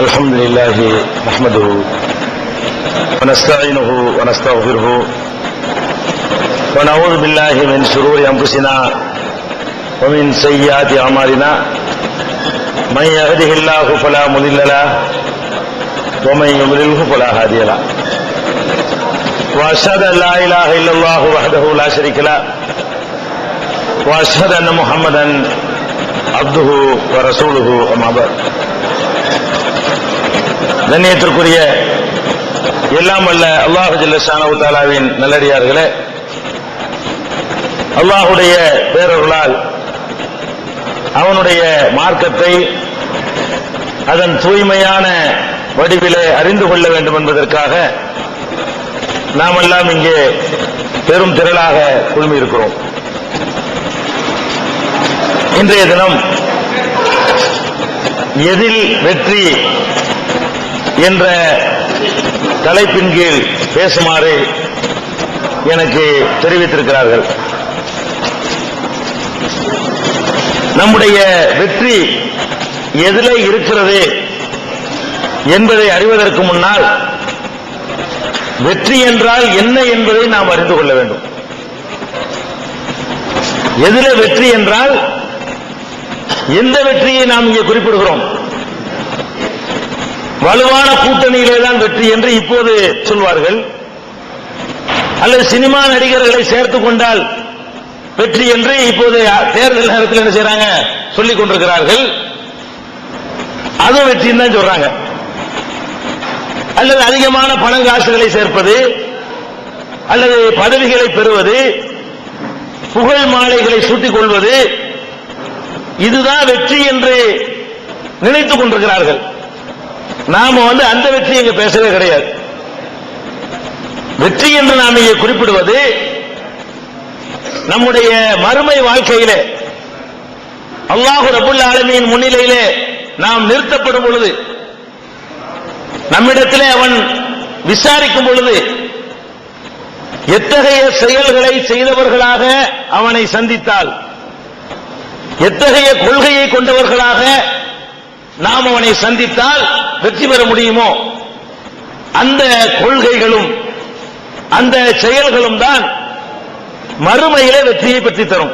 الحمد لله نحمده ونستعينه ونستغفره ونعوذ بالله من شرور أنفسنا ومن سيئات أعمالنا من يهده الله فلا مضل له ومن يضلله فلا هادي له وأشهد أن لا إله إلا الله وحده لا شريك له وأشهد أن محمدا عبده ورسوله أما بعد. கண்ணியத்திற்குரிய எல்லாம் வல்ல அல்லாஹ் ஜல்ல ஷானஹு தஆலாவின் நல்லடியார்களே, அல்லாஹ்வுடைய பேரருளால் அவனுடைய மார்க்கத்தை அதன் தூய்மையான வடிவிலே அறிந்து கொள்ள வேண்டும் என்பதற்காக நாம் எல்லாம் இங்கே பெரும் திரளாக குழுமி இருக்கிறோம். இன்றைய தினம் எதில் வெற்றி என்ற தலைப்பின் கீழ் பேசுமாறு எனக்கு தெரிவித்திருக்கிறார்கள். நம்முடைய வெற்றி எதிலே இருக்கிறது என்பதை அறிவதற்கு முன்னால் வெற்றி என்றால் என்ன என்பதை நாம் அறிந்து கொள்ள வேண்டும். எதிலே வெற்றி என்றால் எந்த வெற்றியை நாம் இங்கே குறிப்பிடுகிறோம்? வலுவான கூட்டணியிலே தான் வெற்றி என்று இப்போது சொல்வார்கள், அல்லது சினிமா நடிகர்களை சேர்த்துக் கொண்டால் வெற்றி என்று இப்போது தேர்தல் நேரத்தில் என்ன செய்யறாங்க சொல்லிக் கொண்டிருக்கிறார்கள். அதுவும் வெற்றின்னு தான் சொல்றாங்க. அல்லது அதிகமான பணங்காசுகளை சேர்ப்பது, அல்லது பதவிகளை பெறுவது, புகழ் மாலைகளை சூட்டிக் கொள்வது, இதுதான் வெற்றி என்று நினைத்துக் கொண்டிருக்கிறார்கள். நாம அந்த வெற்றி இங்க பேசவே கிடையாது. வெற்றி என்று நாம் இங்கே குறிப்பிடுவது நம்முடைய மறுமை வாழ்க்கையிலே அல்லாஹ் ரப்புல் ஆலமீன் முன்னிலையிலே நாம் நிறுத்தப்படும் பொழுது, நம்மிடத்திலே அவன் விசாரிக்கும் பொழுது, எத்தகைய செயல்களை செய்தவர்களாக அவனை சந்தித்தால், எத்தகைய கொள்கையை கொண்டவர்களாக நாம் அவனை சந்தித்தால் வெற்றி பெற முடியுமோ, அந்த கொள்கைகளும் அந்த செயல்களும் தான் மறுமையிலே வெற்றியை பெற்றுத்தரும்.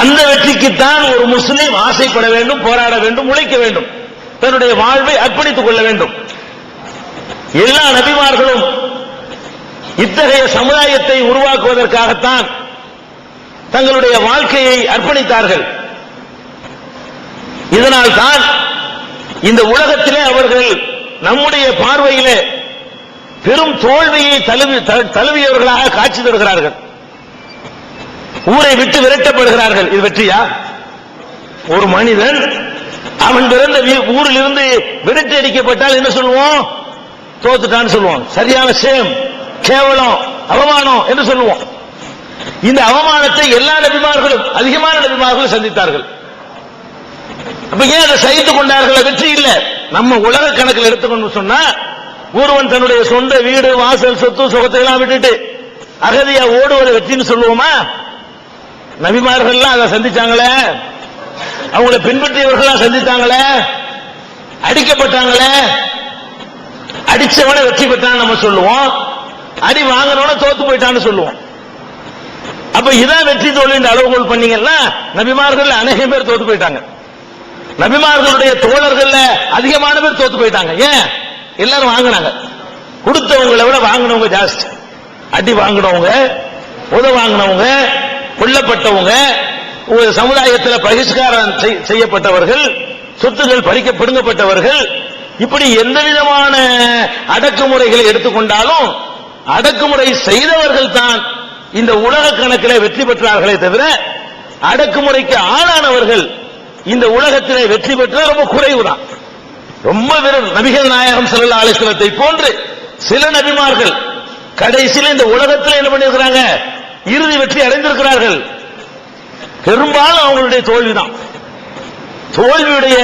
அந்த வெற்றிக்குத்தான் ஒரு முஸ்லிம் ஆசைப்பட வேண்டும், போராட வேண்டும், உழைக்க வேண்டும், தன்னுடைய வாழ்வை அர்ப்பணித்துக் கொள்ள வேண்டும். எல்லா நபிமார்களும் இத்தகைய சமுதாயத்தை உருவாக்குவதற்காகத்தான் தங்களுடைய வாழ்க்கையை அர்ப்பணித்தார்கள். இதனால் தான் இந்த உலகத்திலே அவர்கள் நம்முடைய பார்வையிலே பெரும் தோல்வியை தழுவியவர்களாக காட்சி தருகிறார்கள். ஊரை விட்டு விரட்டப்படுகிறார்கள். இது வெற்றியா? ஒரு மனிதன் அவன் பிறந்த ஊரில் இருந்து விரட்டி அடிக்கப்பட்டால் என்ன சொல்லுவோம்? தோத்துட்டான்னு சொல்லுவோம். சரியான சேம், கேவலம், அவமானம் என்று சொல்லுவோம். இந்த அவமானத்தை எல்லா நபிமார்களும், அதிகமான நபிமார்களும் சந்தித்தார்கள். அப்ப ஏன் அதை சகித்துக் கொண்டார்கள்? வெற்றி இல்ல. நம்ம உலக கணக்கில் எடுத்துக்கொண்டு சொன்னா, ஒருவன் தன்னுடைய சொந்த வீடு, வாசல், சொத்து, சுகத்தை எல்லாம் விட்டுட்டு அகதியா ஓடுவதை வெற்றின்னு சொல்லுவோமா? நபிமார்கள் அதை சந்திச்சாங்களே, அவங்களை பின்பற்றியவர்கள் சந்தித்தாங்களே, அடிக்கப்பட்டாங்களே, அடிச்சவன வெற்றி பெற்றான்னு நம்ம சொல்லுவோம், அடி வாங்கினவன தோத்து போயிட்டான்னு சொல்லுவோம். அப்ப இதான் வெற்றி தோல்வி அளவுகோல் பண்ணீங்கன்னா நபிமார்கள் அநேக பேர் தோத்து போயிட்டாங்க. நபிமார்களுடைய தோழர்கள் அதிகமான பேர் தோத்து போயிட்டாங்க. ஏன்? எல்லாரும் வாங்கினாங்க. கொடுத்தவங்களை விட வாங்கினவங்க ஜாஸ்தி. அடி வாங்கினவங்க, உத வாங்கினவங்க, கொல்லப்பட்டவங்க, சமுதாயத்தில் பகிஷ்காரம் செய்யப்பட்டவர்கள், சொத்துக்கள் பிடுங்கப்பட்டவர்கள், இப்படி எந்த விதமான அடக்குமுறைகளை எடுத்துக்கொண்டாலும் அடக்குமுறை செய்தவர்கள் தான் இந்த உலக கணக்கில் வெற்றி பெற்றார்களே தவிர, அடக்குமுறைக்கு ஆளானவர்கள் இந்த உலகத்திலே வெற்றி பெற்ற ரொம்ப குறைவுதான். ரொம்ப நபிகள் நாயகம் ஸல்லல்லாஹு அலைஹி வஸல்லத்தை போன்று சில நபிமார்கள் கடைசியில் இந்த உலகத்தில் என்ன பண்ணிருக்கிறாங்க? இறுதி வெற்றி அடைந்திருக்கிறார்கள். பெரும்பாலும் அவங்களுடைய தோல்விதான். தோல்வியுடைய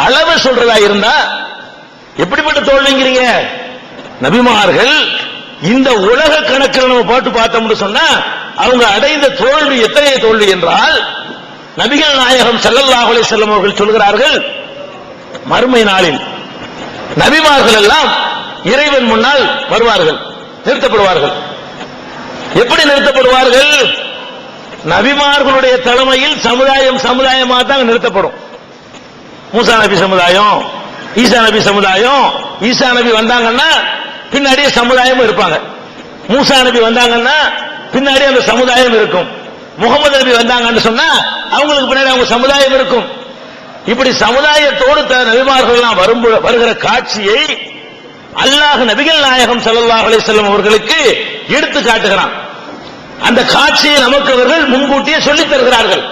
அளவு சொல்றதா இருந்தா எப்படிப்பட்ட தோல்விங்கிறீங்க? நபிமார்கள் இந்த உலக கணக்கில் நம்ம போட்டு பார்த்தோம்னு சொன்னா அவங்க அடைந்த தோல்வி எத்தகைய தோல்வி என்றால், நபிகள் நாயகம் ஸல்லல்லாஹு அலைஹி வஸல்லம் அவர்கள் சொல்கிறார்கள், மறுமை நாளில் நபிமார்கள் எல்லாம் இறைவன் முன்னால் வருவார்கள், நிறுத்தப்படுவார்கள். எப்படி நிறுத்தப்படுவார்கள்? நபிமார்களுடைய தலைமையில் சமுதாயமாக தான் நிறுத்தப்படும். மூசா நபி சமுதாயம், ஈசா நபி சமுதாயம். ஈசா நபி வந்தாங்கன்னா பின்னாடியே சமுதாயமும் இருப்பாங்க. மூசா நபி வந்தாங்கன்னா பின்னாடி அந்த சமுதாயம் இருக்கும். முகமது நபி வந்தாங்கன்னு சொன்னா அவங்களுக்கு பின்னாடி அவங்க சமுதாயம் இருக்கும். இப்படி சமுதாயத்தோடு நபிமார்கள் எல்லாம் வருகிற காட்சியை அல்லாஹ் நபிகள் நாயகம் ஸல்லல்லாஹு அலைஹி வஸல்லம் அவர்களுக்கு எடுத்து காட்டுகிறான். அந்த காட்சியை நமக்கு அவர்கள் முன்கூட்டியே சொல்லித் தருகிறார்கள்.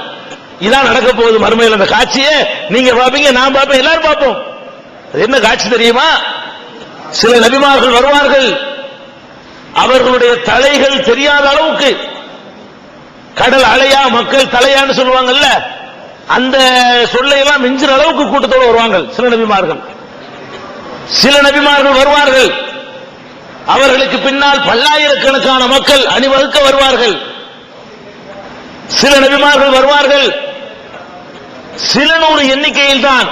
இதான் நடக்க போகுது மறுமையில். அந்த காட்சியை நீங்க பாப்பீங்க, நான் பார்ப்பேன், எல்லாரும் பார்ப்போம். என்ன காட்சி தெரியுமா? சில நபிமார்கள் வருவார்கள், அவர்களுடைய தலைகள் தெரியாத அளவுக்கு, கடல் அலையா மக்கள் தலையான்னு சொல்லுவாங்கல்ல, அந்த சொல்லையெல்லாம் மிஞ்சுற அளவுக்கு கூட்டத்தோடு வருவாங்க சில நபிமார்கள். சில நபிமார்கள் வருவார்கள், அவர்களுக்கு பின்னால் பல்லாயிரக்கணக்கான மக்கள் அணிவகுக்க வருவார்கள். சில நபிமார்கள் வருவார்கள், சில நூறு எண்ணிக்கையில் தான்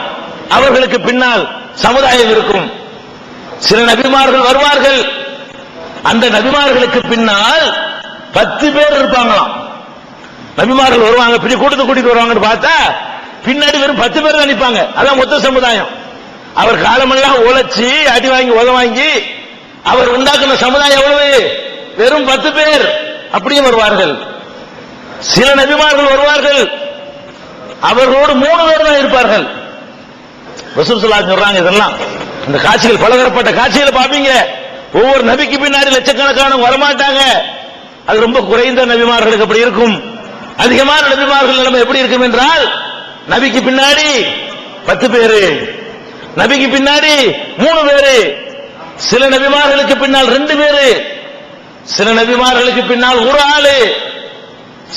அவர்களுக்கு பின்னால் சமுதாயம் இருக்கும். சில நபிமார்கள் வருவார்கள், அந்த நபிமார்களுக்கு பின்னால் 10 பேர் இருப்பாங்களாம். நபிமார்கள் வருவாங்க, பெரிய கூட்டத்தை கூட்டிட்டு வருவாங்கன்னு பார்த்தா பின்னாடி வெறும் 10 பேர் தான் நிற்பாங்க. அதான் மொத்த சமுதாயம். அவர் காலமெல்லாம் உழைச்சி அடி வாங்கி உத வாங்கி அவர் உண்டாக்குன சமுதாயம் எவ்வளவு? வெறும் 10 பேர். அப்படியே வருவார்கள். சில நபிமார்கள் வருவார்கள், அவர்களோடு 3 பேர் தான் இருப்பார்கள். ரசூல் ஸல்லல்லாஹு அலைஹி சொல்றாங்க, இதெல்லாம் இந்த காட்சிகள் பலதரப்பட்ட காட்சிகளை பாப்பீங்க. ஒவ்வொரு நபிக்கு பின்னாடி லட்சக்கணக்கான வரமாட்டாங்க. அது ரொம்ப குறைந்த நபிமார்களுக்கு அப்படி இருக்கும். அதிகமான நபிமார்கள் நிலைமை எப்படி இருக்கும் என்றால், நபிக்கு பின்னாடி 10 பேரு, நபிக்கு பின்னாடி 3 பேரு, சில நபிமார்களுக்கு பின்னால் 2 பேரு, சில நபிமார்களுக்கு பின்னால் ஒரு ஆளு,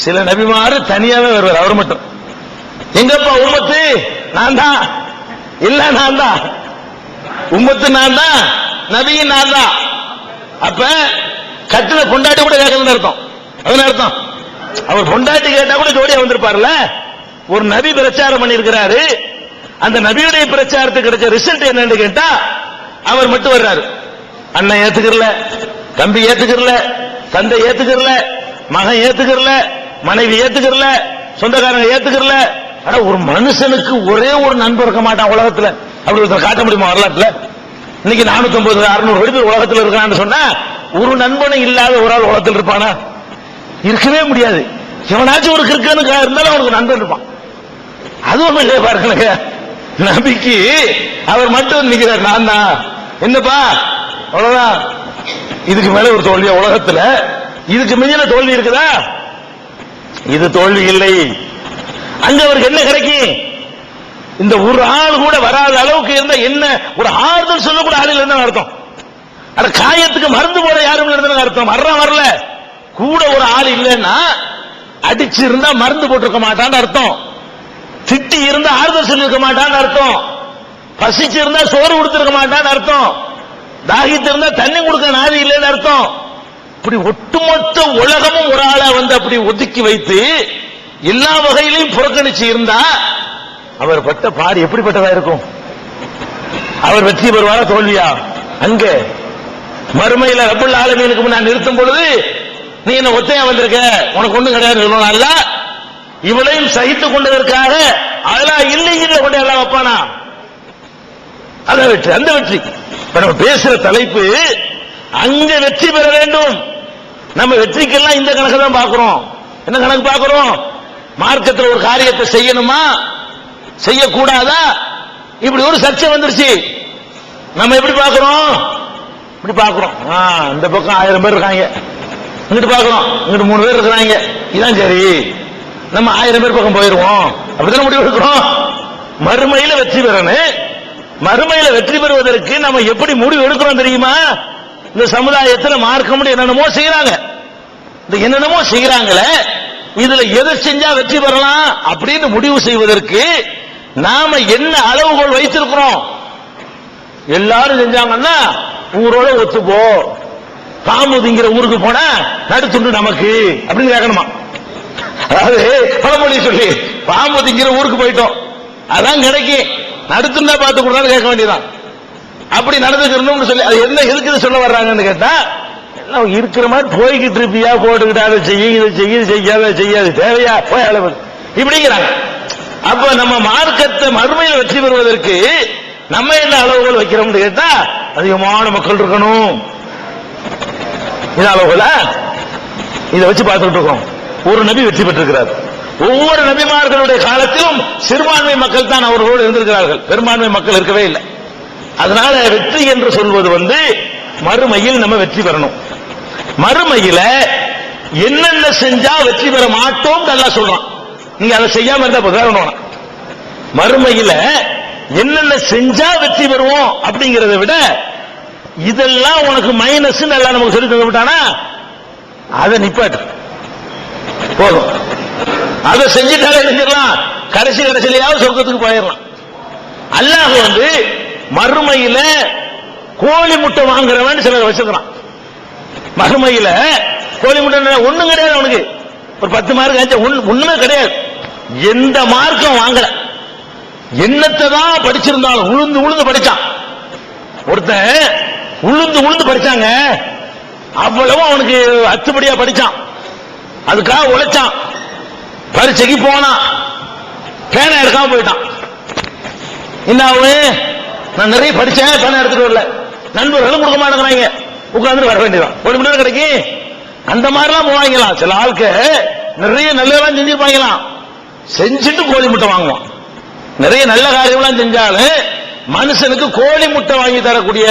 சில நபிமாறு தனியாவே வருவார். அவர் மட்டும், எங்கப்பா உம்மத்து? நான் தான், இல்ல நான் தான், உம்மத்து நான் தான், நபியும் நான் தான். அப்ப கட்டுல கொண்டாட்டி கூட கேட்கணும்னு அர்த்தம். அதன் அர்த்தம் அவர் கொண்டாட்டி கேட்டா கூட ஜோடியா வந்திருப்பார்ல. ஒரு நபி பிரச்சாரம் பண்ணி இருக்கிறாரு, அந்த நபியுடைய பிரச்சாரத்துக்கு கிடைச்ச ரிசல்ட் என்னன்னு கேட்டா அவர் மட்டும் வர்றாரு. அண்ணன் ஏத்துக்கிறல, தம்பி ஏத்துக்கிறல, தந்தை ஏத்துக்கிறல, மகன் ஏத்துக்கிறல, மனைவி ஏத்துக்கிறல, சொந்தக்காரங்க ஏத்துக்கிறல. ஆனா ஒரு மனுஷனுக்கு ஒரே ஒரு நண்பர் இருக்க மாட்டான் உலகத்துல. அப்படி ஒருத்தர் காட்ட முடியுமா வரலாற்றுல? இன்னைக்கு 450 600 பேர் உலகத்தில் இருக்கான்னு சொன்னா ஒரு நண்பனும் இல்லாத ஒரு ஆள் உலகத்தில் இருப்பானா? இருக்கவே முடியாது. எவனாச்சும் ஒரு கிறுக்கனு இருந்தாலும் அவனுக்கு நண்பன் இருப்பான். அது ஒண்ணு இல்லையா பாருங்க. நபிக்கு அவர் மட்டும் நிக்கிறார், நான் தான். என்னப்பா அவ்வளவுதான். இதுக்கு மேல ஒரு தோல்வியா உலகத்துல? இதுக்கு மிஞ்சின தோல்வி இருக்குதா? இது தோல்வி இல்லை. அங்க அவருக்கு என்ன கிடைக்கும்? இந்த ஒரு ஆள் கூட வராத அளவுக்கு இருந்தா என்ன, ஒரு ஆறுதல் சொல்லக்கூட ஆள் இல்லைன்னு அர்த்தம். அட காயத்துக்கு மருந்து போட யாரும் இல்லைன்னு அர்த்தம். வரல கூட ஒரு ஆள் இல்லைன்னா அடிச்சு இருந்தா மருந்து போட்டிருக்க மாட்டான்னு அர்த்தம். திட்டி இருந்தா ஆறுதல் சொல்லிருக்க மாட்டான்னு அர்த்தம். பசிச்சு இருந்தா சோறு கொடுத்திருக்க மாட்டான்னு அர்த்தம். தாகித்து இருந்தா தண்ணி கொடுக்க நாதி இல்லைன்னு அர்த்தம். இப்படி ஒட்டுமொத்த உலகமும் ஒரு ஆளை வந்து அப்படி ஒதுக்கி வைத்து எல்லா வகையிலையும் புறக்கணிச்சு இருந்தா அவர் பட்ட பாடு எப்படிப்பட்டதா இருக்கும்? அவர் வெற்றி பெறுவாரா தோல்வியா? அங்க மறுமையில ரப்பல் ஆலமீனுக்கு முன்னாடி நிறுத்தும் பொழுது நீ என்ன ஒத்தையா வந்திருக்க, உனக்கு ஒண்ணும் கிடையாது சொல்லணும்ல. இவளையும் சகித்துக் கொண்டதற்காக அதெல்லாம் இல்லை கொண்டு எல்லாம் வைப்பானா? அத வெற்றி, அந்த வெற்றி. நம்ம பேசுற தலைப்பு அங்க வெற்றி பெற வேண்டும். நம்ம வெற்றிக்கெல்லாம் இந்த கணக்கு தான் பார்க்கிறோம். என்ன கணக்கு பார்க்கிறோம்? மார்க்கத்தில் ஒரு காரியத்தை செய்யணுமா செய்யக்கூடாதா, இப்படி ஒரு சர்ச்சை வந்துருச்சு. நம்ம எப்படி பார்க்கிறோம்? இப்படி பார்க்கிறோம். இந்த பக்கம் 1000 பேர் இருக்காங்க, இங்கிட்டு பார்க்கிறோம் இங்கிட்டு 3 பேர் இருக்கிறாங்க, இதான் சரி, நம்ம 1000 பேர் பக்கம் போயிருவோம். அப்படித்தான முடிவு எடுக்கிறோம். மறுமையில வெற்றி பெறணும். மறுமையில வெற்றி பெறுவதற்கு நம்ம எப்படி முடிவு எடுக்கிறோம் தெரியுமா? இந்த சமுதாயத்தில் மார்க்கம் என்னென்னமோ செய்யறாங்க, இந்த என்னென்னமோ செய்யறாங்களே, இதுல எதை செஞ்சா வெற்றி பெறலாம் அப்படின்னு முடிவு செய்வதற்கு நாம என்ன அளவுகோல் வைத்திருக்கிறோம்? எல்லாரும் செஞ்சாங்கன்னா ஊரோட ஒத்துப்போ, பாம்புதிங்கிற ஊருக்கு போனா நடுத்துண்டு நமக்கு அப்படின்னு கேட்கணுமா? அதாவது பழமொழி சொல்லி பாம்பு திங்கிற ஊருக்கு போயிட்டோம், அதான் கிடைக்கும், நடுத்துண்டா பார்த்து கொடுத்தாலும் கேட்க வேண்டியதான். அப்படி நடந்துக்கணும்னு சொல்லி அது என்ன இருக்குது சொல்ல வர்றாங்கன்னு கேட்டா, இருக்கிற மாதிரி போய்கிட்டு இருப்பியா, போட்டுக்கிட்டு அதை செய்ய இதை செய்ய செய்யாத செய்யாது, தேவையா போய் அளவு இப்படிங்கிறாங்க. அப்ப நம்ம மார்க்கத்தை மறுமையில் வெற்றி பெறுவதற்கு நம்ம என்ன அளவுகள் வைக்கிறோம்னு கேட்டா, அதிகமான மக்கள் இருக்கணும், இது அளவுகள இதை வச்சு பார்த்துட்டு இருக்கோம். ஒரு நபி வெற்றி பெற்றிருக்கிறார். ஒவ்வொரு நபிமார்களுடைய காலத்திலும் சிறுபான்மை மக்கள் தான் அவர்களோடு இருந்திருக்கிறார்கள், பெரும்பான்மை மக்கள் இருக்கவே இல்லை. அதனால வெற்றி என்று சொல்வது மறுமையில் நம்ம வெற்றி பெறணும். மறுமையில என்னென்ன செஞ்சா வெற்றி பெற மாட்டோம் நல்லா சொல்றான். நீங்க அதை செய்யாம இருந்தா போதும். மறுமையில என்னென்ன செஞ்சா வெற்றி பெறுவோம் அப்படிங்கறத விட இதெல்லாம் உனக்கு மைனஸ் நல்லா நமக்கு சொல்லி தந்துட்டானா அதை நிப்பாட்டு போதும். அதை செஞ்சுட்டாலே நினைச்சிடலாம், கடைசியிலாவது சொர்க்கத்துக்கு போயிடலாம். அல்லாஹ் மறுமையில கோழி முட்டை வாங்குறவன் சிலர் வச்சிருக்கிறான். மறுமையில கோழி முட்டை ஒண்ணும் கிடையாது அவனுக்கு, ஒரு 10 மார்க் ஒண்ணுமே கிடையாது, எந்த மார்க்கும் வாங்கல, என்னத்தை தான் படிச்சிருந்தாலும் உளுந்து உளுந்து படிச்சான். ஒருத்தன் உளுந்து உளுந்து படிச்சாங்க, அவ்வளவு அவனுக்கு அத்துப்படியா படிச்சான், அதுக்காக உழைச்சான், பரீட்சைக்கு போனான், பேனை எடுக்காம போயிட்டான். என்ன நான் நிறைய படிச்சேன், பேனை எடுத்துட்டு வரல, நண்பர்களும் கொடுக்க மாட்டேங்கிறாங்க, உட்கார்ந்து வர வேண்டியதான், ஒரு மணி நேரம் கிடைக்கும். அந்த மாதிரிலாம் வாங்கலாம். சில ஆளுக்கு நிறைய நல்லதெல்லாம் செஞ்சிருப்பாங்களாம், செஞ்சுட்டு கோழி முட்டை வாங்குவான். நிறைய நல்ல காரியம்லாம் செஞ்சாலும் மனுஷனுக்கு கோழி முட்டை வாங்கி தரக்கூடிய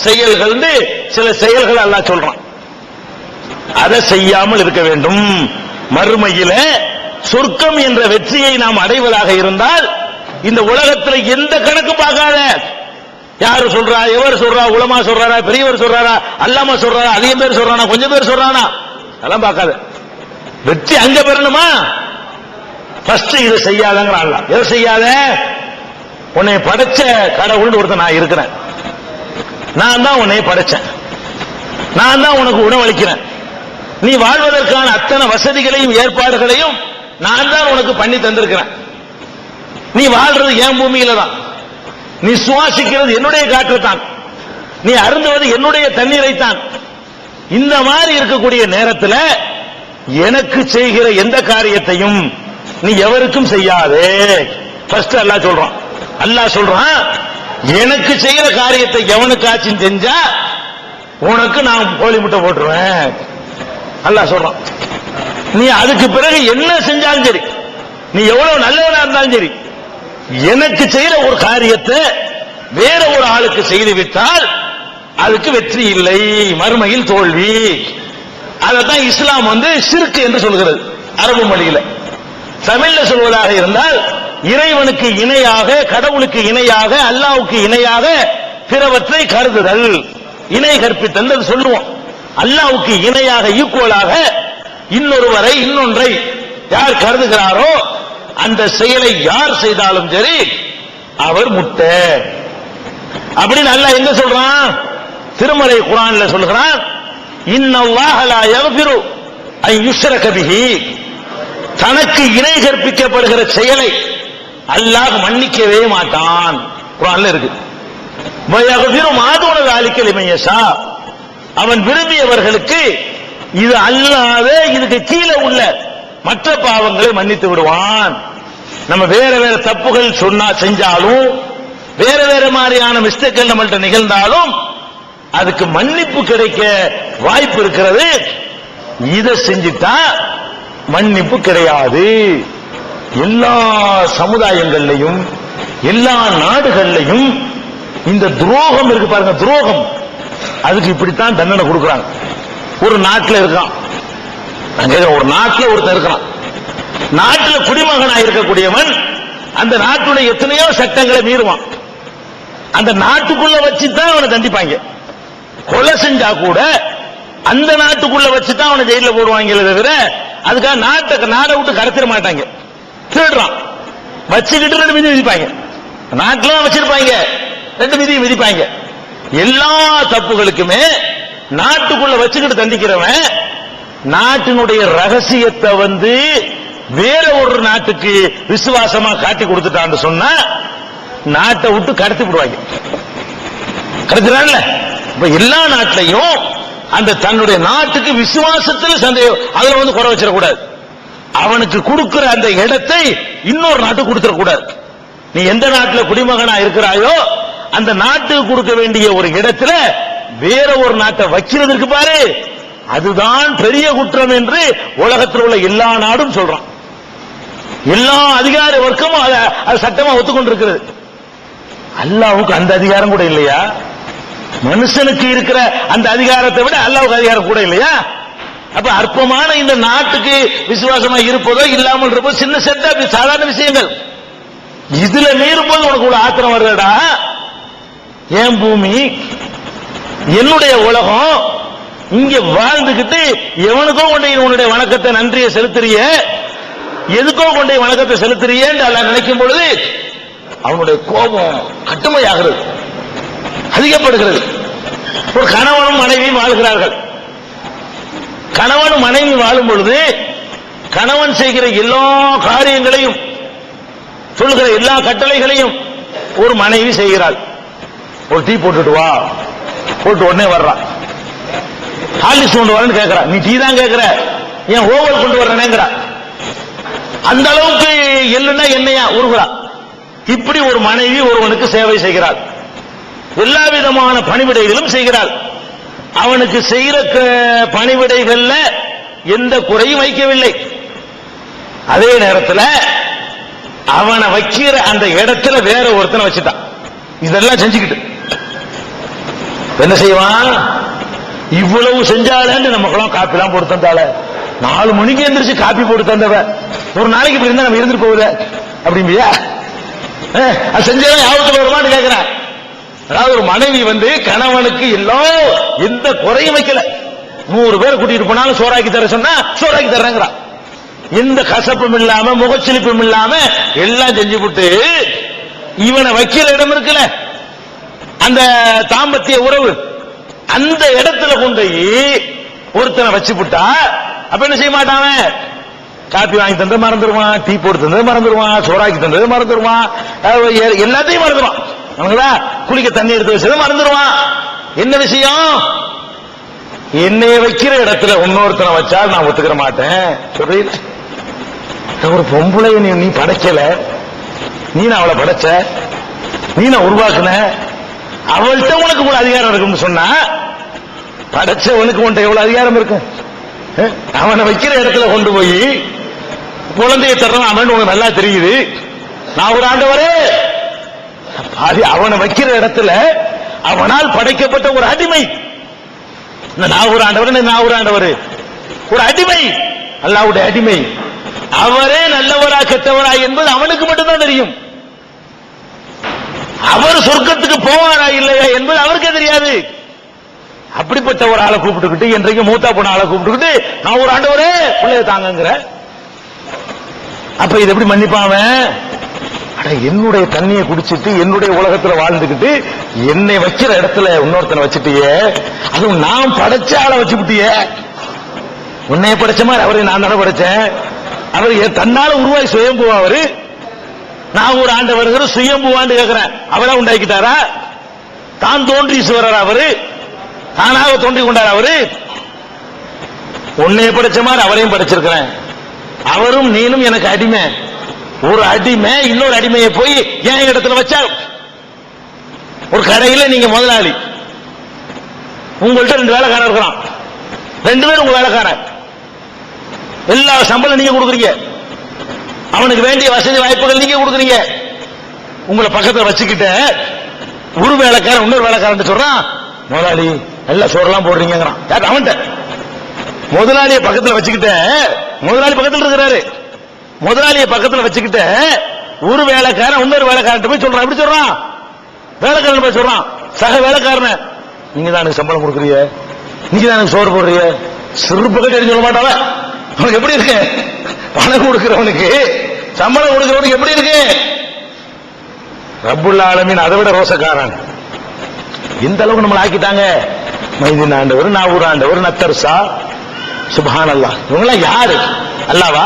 செயல்கள் சில செயல்கள் அல்லாஹ் சொல்றான். அதை செய்யாமல் இருக்க வேண்டும். மறுமையில சொர்க்கம் என்ற வெற்றியை நாம் அடைவதாக இருந்தால் இந்த உலகத்தில் எந்த கணக்கு பார்க்காத, யாரு சொல்றா, எவர் சொல்றா, உலமா சொல்றாரா, பெரியவர் சொல்றாரா, அல்லாமா சொல்றாரா, அதிகம் பேர் சொல்றானா, கொஞ்சம் பேர் சொல்றானா, அதெல்லாம் பார்க்காத. வெற்றி அங்க பெறணுமா, ஃபர்ஸ்ட் இதை செய்யாதங்கிற அல்ல. எதை செய்யாத, உன்னை படைச்ச கடவுள் ஒருத்தன் நான் இருக்கிறேன், நான் தான் உன்னை படைச்சேன், நான் தான் உனக்கு உணவளிக்கிறேன், நீ வாழ்வதற்கான அத்தனை வசதிகளையும் ஏற்பாடுகளையும் நான் தான் உனக்கு பண்ணி தந்திருக்கிறேன், நீ வாழ்றது என் பூமியில தான், நீ சுவாசிக்கிறது என்னுடைய காற்று தான், நீ அருந்துவது என்னுடைய தண்ணீரை தான். இந்த மாதிரி இருக்கக்கூடிய நேரத்தில் எனக்கு செய்கிற எந்த காரியத்தையும் நீ எவருக்கும் செய்யாதே. ஃபர்ஸ்ட் அல்லாஹ் சொல்றான். அல்லாஹ் சொல்றான், எனக்கு செய்கிற காரியத்தை எவனுக்காச்சும் செஞ்சா உனக்கு நான் கோழி முட்டை போட்டுருவேன். அல்லாஹ் சொல்றான். நீ அதுக்கு பிறகு என்ன செஞ்சாலும் சரி, நீ எவ்வளவு நல்லவனா இருந்தாலும் சரி, எனக்கு செய்யற ஒரு காரியத்தை வேற ஒரு ஆளுக்கு செய்து விட்டால் அதுக்கு வெற்றி இல்லை, மறுமையில் தோல்வி. அதைத்தான் இஸ்லாம் ஷிர்க் என்று சொல்கிறது அரபு மொழியில. தமிழ்ல சொல்வதாக இருந்தால் இறைவனுக்கு இணையாக, கடவுளுக்கு இணையாக, அல்லாஹ்வுக்கு இணையாக பிறவற்றை கருதுதல், இணை கற்பித்தல் சொல்லுவோம். அல்லாஹ்வுக்கு இணையாக ஈக்குவலாக இன்னொருவரை, இன்னொன்றை யார் கருதுகிறாரோ அந்த செயலை யார் செய்தாலும் சரி அவர் முட்டை அப்படின்னு அல்லாஹ் எங்க சொல்றான்? திருமறை குர்ஆன்ல சொல்கிறான், இன்னல்லாஹ லா யக்ஃபிரு அன் யுஷ்ரக பிஹி, தனக்கு இணை கற்பிக்கப்படுகிற செயலை அல்லாஹ் மன்னிக்கவே மாட்டான். குர்ஆன்ல இருக்கு. வயக்ஃபிரு மா தூன ஸாலிக லிமன் யஷா, அவன் விரும்பியவர்களுக்கு இது அல்லாத இதுக்கு கீழே உள்ள மற்ற பாவங்களை மன்னித்து விடுவான். நம்ம வேற வேற தப்புகள் செஞ்சாலும், வேற வேற மாதிரியான மிஸ்டேக்கள் நம்மள்ட்ட நிகழ்ந்தாலும் அதுக்கு மன்னிப்பு கிடைக்க வாய்ப்பு இருக்கிறது. இதை செஞ்சுட்டா மன்னிப்பு கிடையாது. எல்லா சமுதாயங்கள்லையும் எல்லா நாடுகள்லையும் இந்த துரோகம் இருக்கு பாருங்க, துரோகம், அதுக்கு இப்படித்தான் தண்டனை கொடுக்கறாங்க. ஒரு நாட்டில் இருக்கான், ஒரு நாட்டில் ஒருத்தர் இருக்கிறான், நாட்டில் குடிமகனாக இருக்கக்கூடியவன் அந்த நாட்டுடைய எத்தனையோ சட்டங்களை மீறுவான். அந்த நாட்டுக்குள்ள வச்சுதான் அவனை தண்டிப்பாங்க. கொலை செஞ்சா கூட அந்த நாட்டுக்குள்ள வச்சுதான் அவனை ஜெயில போடுவாங்க தவிர அதுக்காக நாட்டை விட்டு கடத்திட மாட்டாங்க. திருடுறான் வச்சுக்கிட்டு 2 மிதி விதிப்பாங்க. நாட்டிலாம் வச்சிருப்பாங்க, 2 மிதியும் விதிப்பாங்க. எல்லா தப்புகளுக்குமே நாட்டுக்குள்ள வச்சுக்கிட்டு தண்டிக்கிறவன் நாட்டினுடைய ரகசியத்தை வேற ஒரு நாட்டுக்கு விசுவாசமா காட்டி கொடுத்துட்டான்னு சொன்னா நாட்டை விட்டு கடத்தி விடுவாங்க. கடத்துறான்ல. இப்ப எல்லா நாட்டிலையும் அந்த தன்னுடைய நாட்டுக்கு விசுவாசத்தில் சந்தேகம், அதுல வந்து குறை வச்சிடக்கூடாது. அவனுக்கு கொடுக்கிற அந்த இடத்தை இன்னொரு நாட்டுக்கு கொடுத்துடக்கூடாது. நீ எந்த நாட்டில் குடிமகனா இருக்கிறாயோ அந்த நாட்டுக்கு கொடுக்க வேண்டிய ஒரு இடத்துல வேற ஒரு நாட்டை வைக்கிறதுக்கு பாரு, அதுதான் பெரிய குற்றம் என்று உலகத்தில் உள்ள எல்லா நாடும் சொல்றான். எல்லா அதிகார வர்க்கமும் அது சட்டமா ஒத்துக்கொண்டிருக்கிறது. அல்லாஹ்வுக்கு அந்த அதிகாரம் கூட இல்லையா? மனுஷனுக்கு இருக்கிற அந்த அதிகாரத்தை விட அல்லாஹ்வுக்கு அதிகாரம் கூட இல்லையா? அப்ப அற்பமான இந்த நாட்டுக்கு விசுவாசமா இருப்பதோ இல்லாமல் இருப்பதோ சின்ன செட்டா சாதாரண விஷயங்கள். இதுல மீறும் போது உனக்கு ஒரு ஆத்திரம் வருதடா. என் பூமி, என்னுடைய உலகம், இங்க வாழ்ந்துகிட்டு எவனுக்கோ கொண்டு உன்னுடைய வணக்கத்தை நன்றியை செலுத்துறிய, எதுக்கோ கொண்டு வணக்கத்தை செலுத்துறிய நினைக்கும் பொழுது அவனுடைய கோபம் கட்டுமையாகிறது, அதிகப்படுகிறது. ஒரு கணவனும் மனைவியும் வாழ்கிறார்கள். கணவனும் மனைவி வாழும் பொழுது கணவன் செய்கிற எல்லா காரியங்களையும், சொல்லுகிற எல்லா கட்டளைகளையும் ஒரு மனைவி செய்கிறாள். ஒரு டீ போட்டுட்டு வா, போட்டு உடனே வர்றான். ஹார்லிக்ஸ் கொண்டு வரேன்னு கேட்கிறா. நீ டீ தான் கேட்கிற, ஏன் ஓவல் கொண்டு வர்றேனேங்கிறா. அந்த அளவுக்கு எள்ளுன்னா எண்ணெயா உருகுறா. இப்படி ஒரு மனைவி ஒருவனுக்கு சேவை செய்கிறாள். எல்லா விதமான பணிவிடைகளும் செய்கிறாள். அவனுக்கு செய்கிற பணிவிடைகள்ல எந்த குறையும் வைக்கவில்லை. அதே நேரத்தில் அவனை வைக்கிற அந்த இடத்துல வேற ஒருத்தனை வச்சுட்டான். இதெல்லாம் செஞ்சுக்கிட்டு என்ன செய்வான்? இவ்வளவு செஞ்சாலேன்னு நமக்கெல்லாம் காப்பிலாம் போட்டு தந்தால, 4 மணிக்கு எந்திரிச்சு காப்பி போட்டு தந்தவ, ஒரு நாளைக்கு இப்படி இருந்தா நம்ம இருந்துட்டு போகுத அப்படிம்பியா? அது செஞ்சாலும் யாபத்துல வருமானு கேட்கிறேன். அதாவது ஒரு மனைவி வந்து கணவனுக்கு எந்த குறையும் வைக்கல. 100 பேர் கூட்டிட்டு போனாலும் சோறாக்கி தர சொன்னா சோறாக்கி தர்றேங்கிறா. எந்த கசப்பும் இல்லாம முகச்சிலிப்பும் இல்லாம எல்லாம் செஞ்சு விட்டு இவனை வைக்கிற இடம் இருக்குல்ல, அந்த தாம்பத்திய உறவு, அந்த இடத்துல கொண்டு ஒருத்தனை வச்சு விட்டா அப்ப என்ன செய்ய மாட்டான்? காப்பி வாங்கி தந்தது மறந்துடுவான், டீ போட்டு தந்தது மறந்துடுவான், சோறாக்கி தந்தது மறந்துடுவான், எல்லாத்தையும் மறந்துடுவான். குளிக்க தண்ணி எடுத்து வச்சது மறந்துடுவான். என்ன விஷயம்? என்னைய வைக்கிற இடத்துல இன்னொருத்தனை வச்சா நான் ஒத்துக்கிற மாட்டேன். சொல்றீங்க, ஒரு பொம்பளை நீ படைக்கல, நீ நான் அவளை படைச்ச, நீ நான் உருவாக்குன, அவள்கிட்ட உனக்கு கூட அதிகாரம் இருக்குன்னு சொன்னா படைச்சவனுக்கு உன்ட்ட எவ்வளவு அதிகாரம் இருக்கும்? அவனை வைக்கிற இடத்துல கொண்டு போய் குழந்தைய தர்றான் அவன் உனக்கு நல்லா தெரியுது. நான் ஒரு ஆண்டவரே, அவனை வைக்கிற இடத்துல அவனால் படைக்கப்பட்ட ஒரு அடிமை, நான் ஒரு ஆண்டவர், நான் ஒரு ஆண்டவர், ஒரு அடிமை, அல்லாஹ்வுடைய அடிமை. அவரே நல்லவரா கெட்டவரா என்பது அவனுக்கு மட்டும்தான் தெரியும். அவர் சொர்க்கத்துக்கு போவாரா இல்லையா என்பது அவருக்கே தெரியாது. அப்படிப்பட்ட ஒரு ஆளை கூப்பிட்டுக்கிட்டு, என்றைக்கு மூத்தா போன ஆளை கூப்பிட்டுக்கிட்டு நான் ஒரு ஆண்டவரே பிள்ளைய தாங்கங்கிற, அப்ப இது எப்படி மன்னிப்பாவ? என்னுடைய தண்ணியை குடிச்சிட்டு என்னுடைய உலகத்துல வாழ்ந்துகிட்டு என்னை வைக்கிற இடத்துல இன்னொருத்தனை வச்சுட்டியே, அதுவும் நான் படைச்ச ஆளை வச்சுக்கிட்டியே. உன்னைய படைச்ச மாதிரி அவரை நான் தானே படைச்சேன். அவர் தன்னால உருவாய் சுயம்புவா, அவரு நான் ஒரு ஆண்டவர் சுயம்புவான்னு கேட்கிறேன். அவரா உண்டாக்கிட்டாரா? தான் தோன்றீஸ்வரர் அவரு, தானாக தோன்றி கொண்டார் அவரு. உன்னைய படைச்ச மாதிரி அவரையும் படைச்சிருக்கிறேன். அவரும் நீனும் எனக்கு அடிமை. ஒரு அடிமை இன்னொரு அடிமையை போய் என் இடத்துல வச்சா, ஒரு கடையில நீங்க முதலாளி, உங்கள்கிட்ட 2 வேலைக்காரன் இருக்கிறான், 2 பேரும் உங்க வேலைக்காரன், எல்லா சம்பளம் நீங்க கொடுக்குறீங்க, அவனுக்கு வேண்டிய வசதி வாய்ப்புகள் நீங்க கொடுக்குறீங்க. உங்களை பக்கத்தில் வச்சுக்கிட்ட ஒரு வேலைக்காரன் இன்னொரு வேலைக்காரன் சொல்றான், முதலாளி எல்லா சோறெல்லாம் போடுறீங்கிறான். அவன்கிட்ட முதலாளியை பக்கத்தில் வச்சுக்கிட்ட, முதலாளி பக்கத்தில் இருக்கிறாரு, முதலாளியை பக்கத்தில் வச்சுக்கிட்ட ஒரு வேலைக்காரன் இன்னொரு வேலைக்காரன் போய் சொல்றான். எப்படி சொல்றான்? வேலைக்காரன் போய் சொல்றான், சக வேலைக்காரன, நீங்க தான் எனக்கு சம்பளம் கொடுக்குறீங்க, நீங்க தான் எனக்கு சோறு போடுறீங்க. சிறு பக்கத்து சொல்ல மாட்டாவ. அவனுக்கு எப்படி இருக்கு? பணம் கொடுக்கிறவனுக்கு சம்பளம் கொடுக்கிறவனுக்கு எப்படி இருக்கு? ரப்புல் ஆலமீன் அதை விட ரோசக்காரன். எந்த அளவுக்கு நம்மளை ஆக்கிட்டாங்க. மைதீன் ஆண்டவர், நாவூர் ஆண்டவர், நத்தர்சா, சுப்ஹானல்லாஹ், இவங்கெல்லாம் யாரு? அல்லாவா?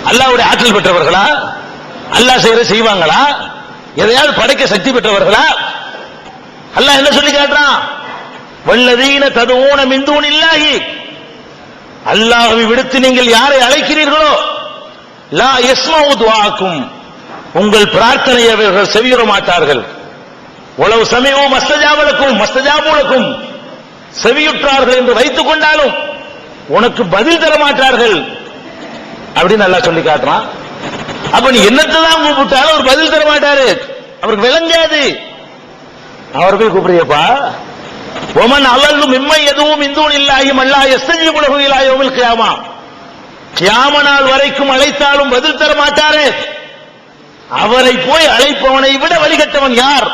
அல்லாஹ்வுடைய ஆற்றல் பெற்றவர்களா? அல்லாஹ் செய்வாங்களா? எதையாவது படைக்க சக்தி பெற்றவர்களா? அல்லாஹ் என்ன சொல்லி காட்டுறான்? வல்லதீன ததுஊன மின் தூனில்லாஹி, அல்லாஹ்வை விடுத்து நீங்கள் யாரை அழைக்கிறீர்களோ, லா யஸ்மஉ துஆக்கும், உங்கள் பிரார்த்தனையை அவர்கள் செவியுற மாட்டார்கள். உலவு சமீஉ மஸ்தஜாபுலக்கும், செவியுற்றார்கள் என்று வைத்துக் கொண்டாலும் உனக்கு பதில் தர மாட்டார்கள் அப்படின்னு அல்லாஹ் சொல்லி காட்டுறான். அப்ப நீ என்னத்தை தான் கூப்பிட்டாலும் அவர் பதில் தர மாட்டாரு, அவருக்கு விளங்காது. அவர் போய் கூப்பிடுறியப்பா, ஒமன் அல்லல்லு மிம்மை எதுவும் இந்தூன் இல்லாஹி மல்லா யஸ்தஜீபு லஹு இலா யௌமில் கியாமா, கியாம நாள் வரைக்கும் அழைத்தாலும் பதில் தர மாட்டாரே, அவரை போய் அழைப்பவனை விட வழிகட்டவன் யார்?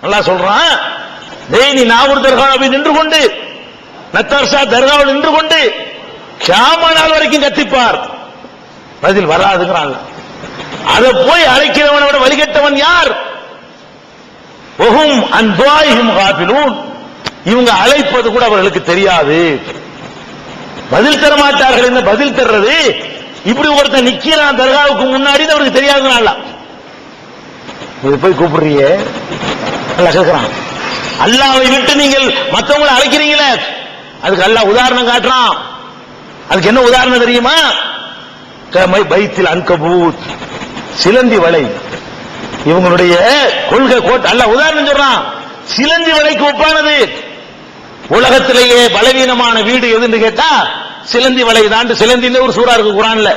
அல்லாஹ் சொல்றான், டேய் நீ நாவூர் தர்காவில் நின்று கொண்டு, நத்தர்ஷா தர்காவில் நின்று கொண்டு கியாம நாள் வரைக்கும் கத்திப்பார், பதில் வராதுங்கிறான். அதை போய் அழைக்கிறவனை விட வழிகட்டவன் யார்? வஹும் அன் துஆஇஹிம் காஃபிலூன், இவங்க அழைப்பது கூட அவர்களுக்கு தெரியாது, பதில் தர மாட்டார்கள். என்ன பதில் தர்றது? இப்படி ஒருத்தன் நிக்கிறான் தர்காவுக்கு முன்னாடி, அவருக்கு தெரியாதுனால இது போய் கூப்பிடுறியே அல்லாஹ் கேட்கிறான். அல்லாஹ்வை விட்டு நீங்கள் மற்றவங்களை அழைக்கிறீங்களே, அதுக்கு அல்லாஹ் உதாரணம் காட்டுறான். அதுக்கு என்ன உதாரணம் தெரியுமா? கமை பைத்தில் அன்கபூத், சிலந்தி வலை. இவங்களுடைய கொள்கை கோட்டை அல்லாஹ் உதாரணம் சொல்றான். சிலந்தி வலைக்கு ஒப்பானது. உலகத்திலேயே பலவீனமான வீடு எதுன்னு கேட்டா சிலந்தி வலை தான். சிலந்தின்னு ஒரு சூறா இருக்கு குர்ஆன்ல.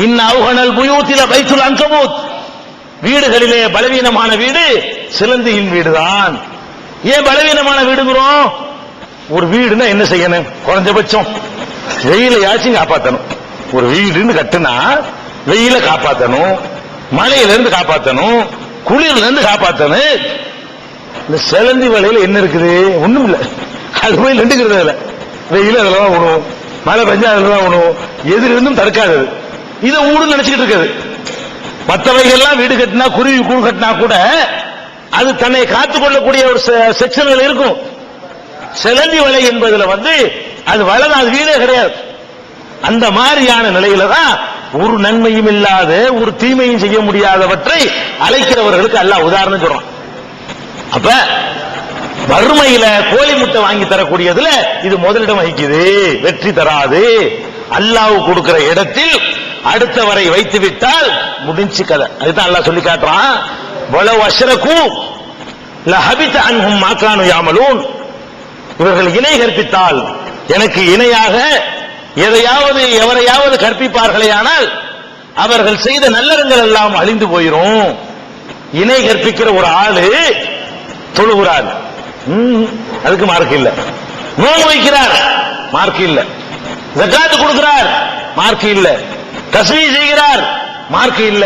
இன்ன அவ்ஹனல் புயூத்தில பைத்துல் அன்கபூத், வீடுகளிலே பலவீனமான வீடு சிலந்தியின் வீடுதான். ஏன் பலவீனமான வீடுங்கிறோம்? ஒரு வீடுன்னா என்ன செய்யணும்? குறைஞ்சபட்சம் வெயிலையாச்சும் காப்பாற்றணும். ஒரு வீடுன்னு கட்டுனா வெயில காப்பாற்றணும், மழையில இருந்து காப்பாற்றணும், குளிர்ல இருந்து காப்பாற்றணும். இந்த சிலந்தி வலையில என்ன இருக்குது? ஒண்ணும் இல்ல. அது போய் நின்றுக்கிறது இல்ல. வெயில அதெல்லாம் உணவும், மழை பெஞ்சா அதெல்லாம் உணவும், எதிரிருந்தும் தடுக்காது. இதை ஊடு நினைச்சுக்கிட்டு இருக்குது. மற்றவைகள்லாம் வீடு கட்டினா, குருவி கூடு கட்டினா கூட அது தன்னை காத்துக் கொள்ளக்கூடிய ஒரு செக்ஷன்கள் இருக்கும். சிலந்தி வலை என்பதுல அது வளரும், அது வீடே கிடையாது. அந்த மாதிரியான நிலையில தான் ஒரு நன்மையும் இல்லாத, ஒரு தீமையும் செய்ய முடியாதவற்றை அழைக்கிறவர்களுக்கு அல்லாஹ் உதாரணம் சொல்றான். அப்ப வறுமையில கோழி முட்டை வாங்கி தரக்கூடியதுல இது முதலிடம் வகிக்குது, வெற்றி தராது. அல்லாஹ் கொடுக்கிற இடத்தில் அடுத்தவரை வைத்து விட்டால் முடிஞ்சு கதை. அதுதான் அல்லாஹ் சொல்லி காட்டுறான். வலவ் அஷ்ரகு லஹபித அன்ஹும் மா கானூ யாமலூன், இவர்கள் இணை கற்பித்தால், எனக்கு இணையாக எதையாவது எவரையாவது கற்பிப்பார்களே ஆனால் அவர்கள் செய்த நல்லறங்கள் எல்லாம் அழிந்து போயிரும். இணை கற்பிக்கிற ஒரு ஆளு தொழுகிறார், அதுக்கு மார்க் இல்ல. நோன்பு வைக்கிறார், மார்க் இல்ல. ஜகாத் கொடுக்கிறார், மார்க் இல்ல. தஸ்பீஹ் செய்கிறார், மார்க் இல்ல.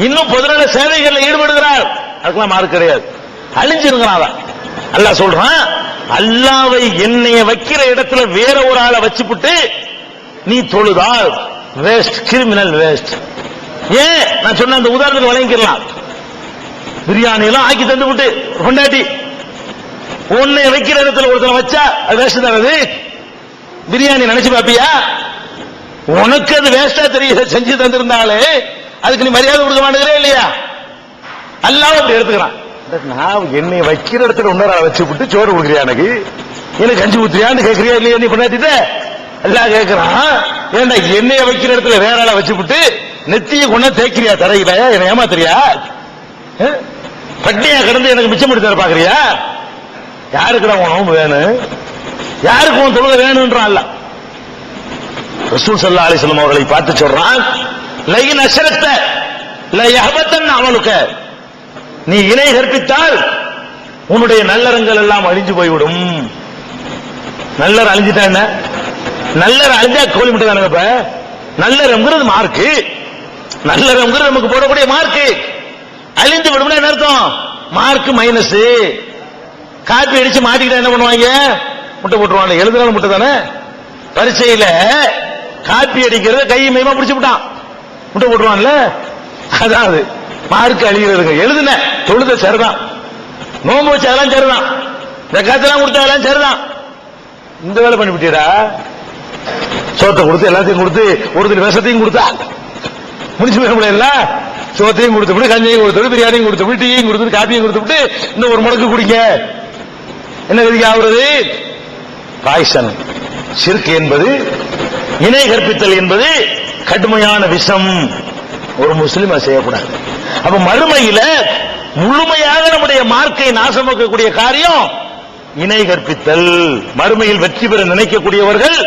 இன்னும் பொதுநல சேவைகளில் ஈடுபடுகிறார், அதுக்கெல்லாம் மார்க் கிடையாது. அழிஞ்சிருக்கிறான். அல்லாஹ் சொல்றான், அல்லாஹ்வை என்னைய வைக்கிற இடத்துல வேற ஒரு ஆளை வச்சுப்புட்டு நீ தொழுதால் வேஸ்ட், கிரிமினல் வேஸ்ட். ஏன் நான் சொன்ன அந்த உதாரணத்தை வழங்கிக்கலாம். பிரியாணி எல்லாம் ஆக்கி தந்து விட்டு கொண்டாட்டி உன்னை வைக்கிற இடத்துல ஒருத்தனை வச்சா அது வேஸ்ட் தானது. பிரியாணி நினைச்சு பாப்பியா? உனக்கு அது வேஸ்டா தெரியல, செஞ்சு தந்திருந்தாலே அதுக்கு நீ மரியாதை கொடுக்க மாட்டேங்கிறே இல்லையா? அல்லாஹ் அப்படி எடுத்துக்கிறான். நான் என்னை வைக்கிற இடத்துல இன்னொரு வச்சு விட்டு சோறு கொடுக்குறியா, எனக்கு கஞ்சி ஊத்துறியான்னு கேட்கறியா இல்லையா? நீ கொண்டாட்டிட்ட எல்லாம் கேட்கிறான். ஏன்டா என்னைய வைக்கிற இடத்துல வேற ஆளை வச்சு விட்டு நெத்திய கொண்டா தேய்க்கிறியா தரையில? என்ன ஏமாத்துறியா? பட்டினியா கிடந்து எனக்கு மிச்சம் பண்ணி தர பாக்குறியா? யாருக்குடா உணவு வேணும்? யாருக்கு உன் தொழுகை வேணும்ன்றான். ரசூல் ஸல்லல்லாஹு அலைஹி வஸல்லம் அவர்களை பார்த்து சொல்றான், லைன் அஷ்ரக்த லயஹபத்தன் அமலுக, நீ இணை கற்பித்தால் உன்னுடைய நல்லறங்கள் எல்லாம் அழிஞ்சு போய்விடும். நல்லற அழிஞ்சிட்டா என்ன? நல்லற அழிஞ்சா கோழி முட்டை தானே. இப்ப நல்லறங்கிறது மார்க்கு, நல்லறங்கிறது நமக்கு போடக்கூடிய மார்க்கு. அழிந்து விடும்னா என்ன அர்த்தம்? Mark minus. காப்பி அடிச்சு மாட்டிக்கிட்டா என்ன பண்ணுவாங்க? முட்டை போட்டுருவாங்க. எழுதுனாலும் முட்டை தானே. பரீட்சையில காப்பி அடிக்கிறது கை மையமா பிடிச்சு விட்டான், முட்டை போட்டுருவான்ல. அதாவது மார்க் அழிகிறதுங்க. எழுதுன தொழுத சரிதான், நோம்பு வச்சு அதெல்லாம் சரிதான், ஜகாத்தெல்லாம் கொடுத்தா அதெல்லாம் சரிதான். இந்த வேலை பண்ணிவிட்டீரா? சோத்தை கொடுத்து எல்லாத்தையும் கொடுத்து ஒரு விஷத்தையும் கொடுத்தா முடிச்சு போயிட சோத்தையும் கொடுத்துட்டு கஞ்சியும் கொடுத்துட்டு பிரியாணியும் கொடுத்துட்டு டீயும் கொடுத்துட்டு காப்பியும் கொடுத்துட்டு இன்னும் ஒரு முடக்கு குடிங்க. என்ன விதிக்கு ஆகுறது? பாய்சன். ஷிர்க் என்பது, இணை கற்பித்தல் என்பது கடுமையான விஷம். ஒரு முஸ்லிம் செய்யக்கூடாது. அப்ப மறுமையில முழுமையாக நம்முடைய மார்க்கை நாசமாக்கக்கூடிய காரியம் இணை கற்பித்தல். மறுமையில் வெற்றி பெற நினைக்கக்கூடியவர்கள்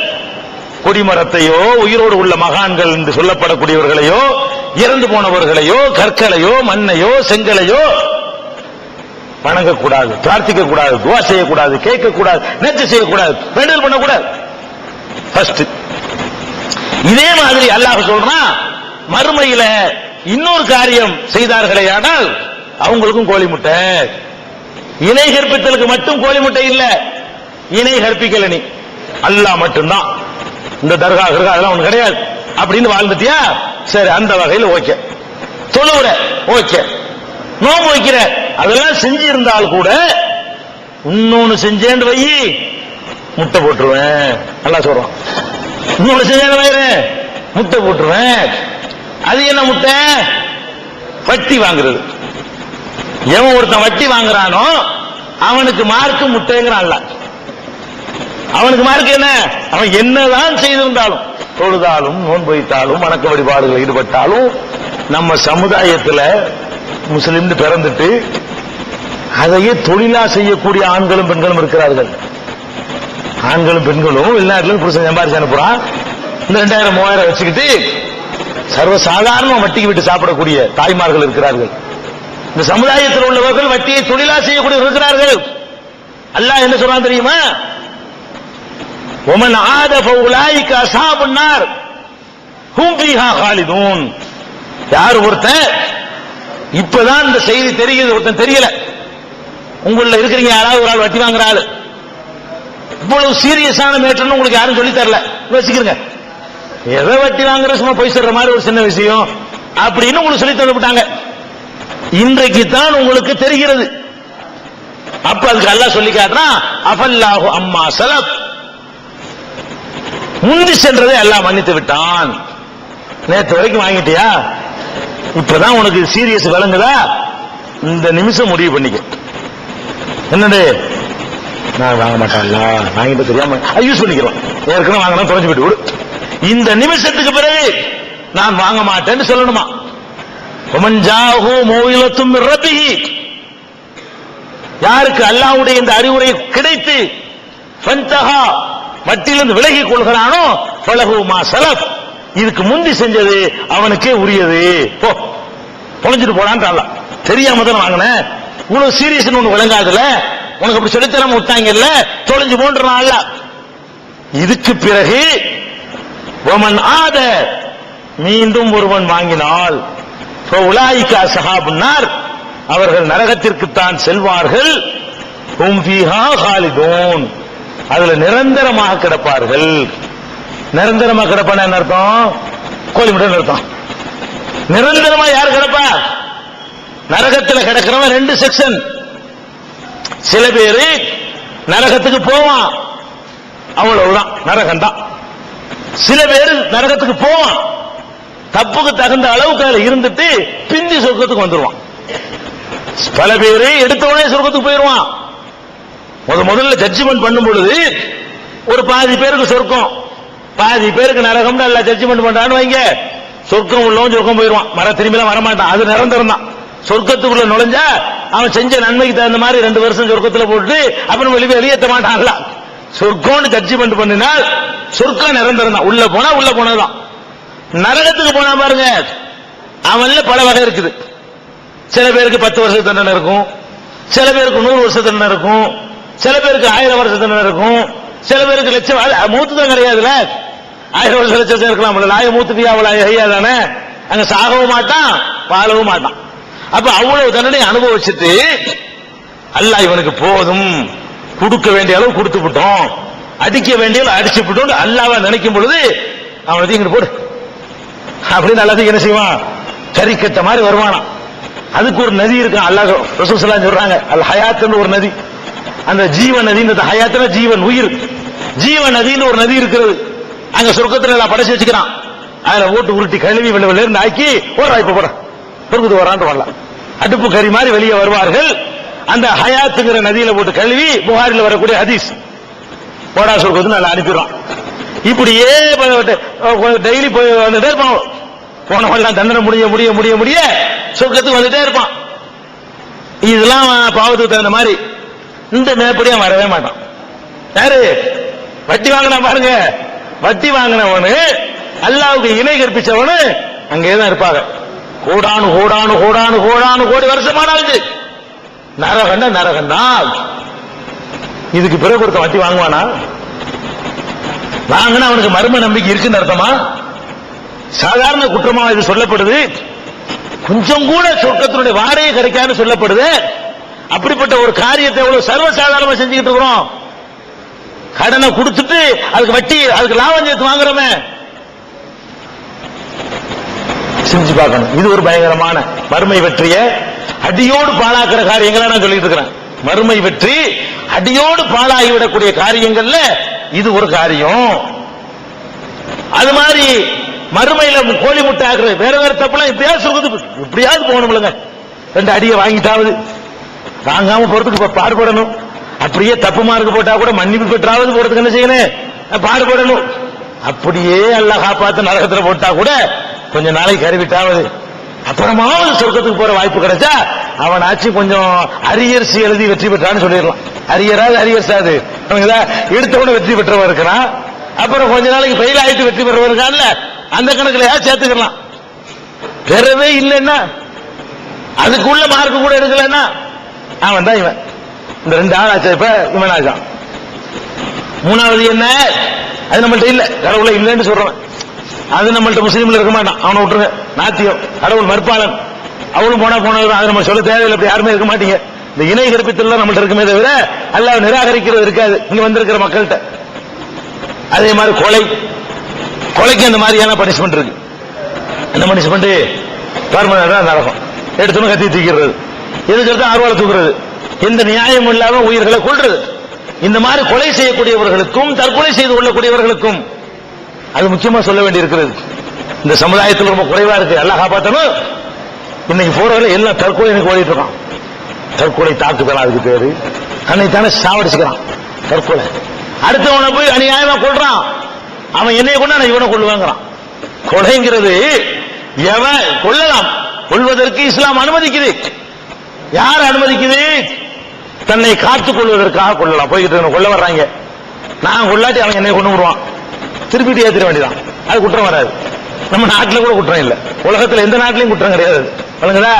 கொடிமரத்தையோ உயிரோடு உள்ள மகான்கள் என்று சொல்லப்படக்கூடியவர்களையோ இறந்து போனவர்களையோ கற்களையோ மண்ணையோ செங்கலையோ வணங்கக்கூடாது, பிரார்த்திக்க கூடாது, துவா செய்யக்கூடாது, கேட்கக்கூடாது, நேர்ச்சி செய்யக்கூடாது, வேண்டுதல் பண்ணக்கூடாது. இதே மாதிரி அல்லாஹ் சொல்றான், மறுமையில இன்னொரு காரியம் செய்தார்களே ஆனால் அவங்களுக்கும் கோழி முட்டை. இணை கற்பித்தலுக்கு மட்டும் கோழி முட்டை இல்ல, இணை கற்பிக்கல நீ அல்லாஹ் மட்டும்தான், இந்த தர்கா அதெல்லாம் ஒண்ணு கிடையாது அப்படின்னு வாழ்ந்துட்டியா, சரி அந்த வகையில் ஓகே. தொழுவுற ஓகே, நோம்பு வைக்கிற அதெல்லாம் செஞ்சிருந்தால் கூட இன்னொன்னு செஞ்சேன்னு வை முட்டை போட்டுருவேன். நல்லா சொல்றான், இன்னொன்னு செஞ்சேன்னு வயிறு முட்டை போட்டுருவேன். அது என்ன முட்டை? வட்டி வாங்குறது. எவன் ஒருத்தன் வட்டி வாங்குறானோ அவனுக்கு மார்க்கு முட்டைங்கிறான்ல. அவனுக்கு மார்க்கு என்ன? அவன் என்னதான் செய்திருந்தாலும், தொழுதாலும் நோன்பு வைத்தாலும் வணக்க வழிபாடுகள் ஈடுபட்டாலும், நம்ம சமுதாயத்தில் முஸ்லிம் பிறந்துட்டு அதையே தொழிலா செய்யக்கூடிய ஆண்களும் பெண்களும் இருக்கிறார்கள். ஆண்களும் பெண்களும் வெளிநாட்டிலும் புருஷன் சம்பாதிச்சு அனுப்புறான். இந்த 2000 3000 வச்சுக்கிட்டு சர்வசாதாரண வட்டிக்கு விட்டு சாப்பிடக்கூடிய தாய்மார்கள் இருக்கிறார்கள். இந்த சமுதாயத்தில் உள்ளவர்கள் வட்டியை தொழிலா செய்யக்கூடிய இருக்கிறார்கள். அல்லாஹ் என்ன சொல்றான் தெரியுமா? ومن عاد فاولئك اصحاب النار هم فيها خالدون. யார் ஒருத்தன் இப்பதான் இந்த செய்தி தெரியுது, ஒருத்தன் தெரியல, உங்கள இருக்கிறீங்க யாராவது ஒரு ஆள் வட்டி வாங்குற ஆளு, இவ்வளவு சீரியஸான மேட்டர்னு உங்களுக்கு யாரும் சொல்லி தரல வச்சுக்கிறீங்க, எதை வட்டி வாங்குற சும்மா போய் சொல்ற மாதிரி ஒரு சின்ன விஷயம் அப்படின்னு உங்களுக்கு சொல்லி தரப்பட்டாங்க. இன்றைக்கு தான் உங்களுக்கு தெரிகிறது. அப்ப அதுக்கு அல்லாஹ் சொல்லி காட்டுறான், அஃபல்லாஹு அம்மா ஸலப், முந்தி சென்றதை அல்லாஹ் மன்னித்து விட்டான். நேற்று வரைக்கும் வாங்கிட்டியா, இப்பதான் உனக்கு சீரியஸ் விளங்குதா, இந்த நிமிஷம் முடிவு பண்ணிக்க. என்னது, நான் வாங்க மாட்டான்ல, வாங்கிட்டு தெரியாம யூஸ் பண்ணிக்கிறோம், ஏற்கனவே வாங்கினா தொலைஞ்சு போயிட்டு விடு, இந்த நிமிஷத்துக்கு பிறகு நான் வாங்க மாட்டேன்னு சொல்லணுமா? யாருக்கு அல்லாஹ்வுடைய இந்த அறிவுரை கிடைத்து வட்டிலிருந்து விலகிக் கொள்கிறானோ ஃபலஹு மா ஸலஃப், இதுக்கு முந்தி செஞ்சது அவனுக்கே உரியது, போ தொலைஞ்சிட்டு போடான்னு அல்லாஹ். தெரியாம தான் வாங்கினேன், இவ்வளவு சீரியஸ் ஒண்ணு விளங்காதுல, உனக்கு அப்படி சொல்லித்தராம விட்டாங்கல்ல, தொலைஞ்சு போன்றான் அல்லாஹ். இதுக்கு பிறகு ஒமன் ஆத, மீண்டும் ஒருவன் வாங்கினால் ஃபஉலாயிக அஸ்ஹாபுன் நார், அவர்கள் நரகத்திற்குத்தான் செல்வார்கள், ஹும் ஃபீஹா காலிதூன், அதுல நிரந்தரமாக கிடப்பார்கள். நிரந்தரமாக கிடப்பான என்ன அர்த்தம்? கோழி முட்டை அர்த்தம். நிரந்தரமா யார் கிடப்பா? நரகத்தில் கிடக்கிறவன் 2 செக்ஷன். சில பேரு நரகத்துக்கு போவான், அவ்வளவுதான், நரகம் தான். சில பேர் நரகத்துக்கு போவான், தப்புக்கு தகுந்த அளவுக்கு இருந்துட்டு பிந்தி சொர்க்கத்துக்கு வந்துருவான். பல பேரு எடுத்தவனே சொர்க்கத்துக்கு போயிருவான். முதல்ல ஜட்ஜ்மெண்ட் பண்ணும் பொழுது ஒரு பாதி பேருக்கு சொர்க்கம், பாதி பேருக்கு நரகம் எல்லாம் ஜட்ஜ்மெண்ட் பண்றான்னு வைங்க, சொர்க்கம் உள்ளவன் சொர்க்கம் போயிருவான், திரும்பி வரமாட்டான், அது நிரந்தரம் தான். சொர்க்கத்துக்குள்ள நுழைஞ்சா அவன் செஞ்ச நன்மைக்கு தகுந்த மாதிரி 2 வருஷம் சொர்க்கத்துல போட்டு அப்புறம் வெளியேற்ற மாட்டான்ல. சொர்க்கம்னு ஜட்ஜ்மெண்ட் பண்ணினால் சொர்க்கம் நிரந்தரம் தான், உள்ள போனா உள்ள போனதுதான். நரகத்துக்கு போனா பாருங்க, அவன்ல பல வகை இருக்குது. சில பேருக்கு 10 வருஷ தண்டனை இருக்கும், சில பேருக்கு 100 வருஷ தண்டனை இருக்கும், சில பேருக்கு 1000 வருஷ தண்டனை இருக்கும், சில பேருக்கு லட்சம். மூத்து தான் கிடையாதுல, 1000 வருஷம் லட்சம் இருக்கலாம். நாய மூத்துட்டியா அவ்வளவு ஐயா தானே, அங்க சாகவும் மாட்டான் வாழவும் மாட்டான். அப்ப அவ்வளவு தண்டனை அனுபவிச்சுட்டு அல்லாஹ் இவனுக்கு போதும், கொடுக்க வேண்டிய அளவு கொடுத்து விட்டோம், அடிக்க வேண்டிய அளவு அடிச்சு விட்டோம் அல்லாஹ்வை நினைக்கும் பொழுது அவனை இங்க போடு அப்படின்னு எல்லாத்தையும் என்ன செய்வான், கறிக்கட்ட மாதிரி வருவானா. அதுக்கு ஒரு நதி இருக்கு, அல்லாஹ் ரசூல் ஸல்லல்லாஹு அலைஹி சொல்றாங்க, அல் ஹயாத்னு ஒரு நதி. அந்த ஜீவ நதி, இந்த ஹயாத்னா ஜீவன், உயிர், ஜீவ நதின்னு ஒரு நதி இருக்கிறது. அங்க சொர்க்கத்துல எல்லாம் படைச்சு வச்சுக்கிறான். அதுல ஓட்டு உருட்டி கழுவி வெளியில ஆக்கி போறா இப்ப போற பொறுக்குது வரான்னு வரலாம். அடுப்பு கறி மாதிரி வெளியே வருவார்கள். அந்த ஹயாத்துங்கிற நதியில போட்டு கழுவி புகாரில் வரக்கூடிய ஹதீஸ் போடா சொர்க்கத்து நல்லா அனுப்பிடுவான். இப்படியே டெய்லி போய் வந்துட்டே இருப்பான். போனவெல்லாம் தண்டனை முடிய முடிய முடிய முடிய சொர்க்கத்துக்கு வந்துட்டே இருப்பான். இதெல்லாம் பாவத்துக்கு தகுந்த மாதிரி. இந்த மேப்படியா வரவே மாட்டான். யாரு வட்டி வாங்கினா பாருங்க, வட்டி வாங்கினவனு அல்லாவுக்கு இணை கற்பிச்சவனு அங்கேதான் இருப்பாங்க. கோடானு கோடானு கோடானு கோடானு கோடி வருஷமானாலும் நரகண்டா நரகண்டா. இதுக்கு பிறகு ஒருத்த வட்டி வாங்குவானா? வாங்கினா அவனுக்கு மர்ம நம்பிக்கை இருக்குன்னு அர்த்தமா? சாதாரண குற்றமா இது சொல்லப்படுது. கொஞ்சம் கூட சொர்க்கத்தினுடைய வாடகை கிடைக்காதுன்னு சொல்லப்படுது. அப்படிப்பட்ட ஒரு காரியத்தை எவ்வளவு சர்வசாதாரணமா செஞ்சுக்கிட்டு இருக்கிறோம். கடனை கொடுத்துட்டு அதுக்கு வட்டி, அதுக்கு லாபம் சேர்த்து வாங்குறோமே. செஞ்சு பார்க்கணும். இது ஒரு பயங்கரமான மறுமை வெற்றிய அடியோடு பாழாக்குற காரியங்களை நான் சொல்லிட்டு இருக்கிறேன். மறுமை வெற்றி அடியோடு பாழாகிவிடக்கூடிய காரியங்கள்ல இது ஒரு காரியம். அது மாதிரி மறுமையில கோழி முட்டை ஆக்குறது வேற வேற தப்புலாம் இப்படியாவது சொல்றது, இப்படியாவது போகணும்லங்க. 2 அடியை வாங்கிட்டாவது வாங்காம போறதுக்கு பாடுபடணும். அப்படியே தப்பு மார்க்கு போட்டா கூட மன்னிப்பு பெற்றாவது போறதுக்கு என்ன செய்யணும்? பாடுபடணும். அப்படியே எல்லாம் காப்பாத்து நரகத்துல போட்டா கூட கொஞ்ச நாளைக்கு கருவிட்டாவது அப்புறமாவது சொர்க்கத்துக்கு போற வாய்ப்பு கிடைச்சா அவன் ஆச்சு கொஞ்சம் அரியர்ஸ் எழுதி வெற்றி பெற்றான்னு சொல்லிடலாம். அரியராது அரியர்ஸ் அது எடுத்தவன வெற்றி பெற்றவன் இருக்கிறான். அப்புறம் கொஞ்ச நாளைக்கு ஃபெயில் ஆயிட்டு வெற்றி பெற்றவன் இருக்கான்ல, அந்த கணக்குல சேர்த்துக்கலாம். பெறவே இல்லைன்னா அதுக்குள்ள மார்க் கூட எடுக்கலன்னா அவன் தான் இவன். இந்த 2 ஆள் ஆச்சா இப்ப இவன் ஆச்சான். 3வது என்ன? அது நம்மள்ட்ட இல்ல, கடவுளை இல்லைன்னு சொல்றவன். அது நம்மள்ட்ட முஸ்லீம்ல இருக்க மாட்டான். அவனை விட்டுருங்க. நாத்தியம், கடவுள் மறுப்பாளன், அவளும் போனா போனது. அது நம்ம சொல்ல தேவையில்லை. அப்படி யாருமே இருக்க மாட்டீங்க. இந்த இணை கற்பித்தல் நம்மள்ட்ட இருக்குமே தவிர அல்லாஹ் நிராகரிக்கிறது இருக்காது இங்க வந்திருக்கிற மக்கள்கிட்ட. அதே மாதிரி கொலைக்கு அந்த மாதிரியான பனிஷ்மெண்ட் இருக்கு. என்ன பனிஷ்மெண்ட்? பர்மனண்டா நடக்கும். எடுத்துன்னு கத்தி தூக்கிறது, எதுக்கு ஆர்வல தூக்குறது, எந்த நியாயம் இல்லாம உயிர்களை கொள்றது. இந்த மாதிரி கொலை செய்யக்கூடியவர்களுக்கும் தற்கொலை செய்து கொள்ளக்கூடியவர்களுக்கும் அது முக்கியமா சொல்ல வேண்டி இருக்கிறது. இந்த சமுதாயத்தில் ரொம்ப குறைவா இருக்கு. எல்லாம் காப்பாற்றணும். இன்னைக்கு போறவர்கள் எல்லாம் தற்கொலை ஓடிட்டு இருக்கான். தற்கொலை தாக்குதல் அதுக்கு பேரு. அன்னைத்தானே சாவடிச்சுக்கிறான் தற்கொலை. அடுத்தவனை போய் அநியாயமா கொள்றான். அவன் என்னைய கொண்டா நான் இவனை கொள்ளுவாங்கிறான். கொலைங்கிறது எவன் கொள்ளலாம், கொள்வதற்கு இஸ்லாம் அனுமதிக்குது. யார் அனுமதிக்குது? தன்னை காத்துக் கொள்வதற்காக கொள்ளலாம். போய்கிட்டு கொள்ள வர்றாங்க, நான் கொள்ளாட்டி அவன் என்னை கொண்டு விடுவான், திருப்பிட்டு ஏத்திர வேண்டியதான். அது குற்றம் வராது. நம்ம நாட்டில் கூட குற்றம் இல்லை, உலகத்தில் எந்த நாட்டிலையும் குற்றம் கிடையாது. வழங்குதா?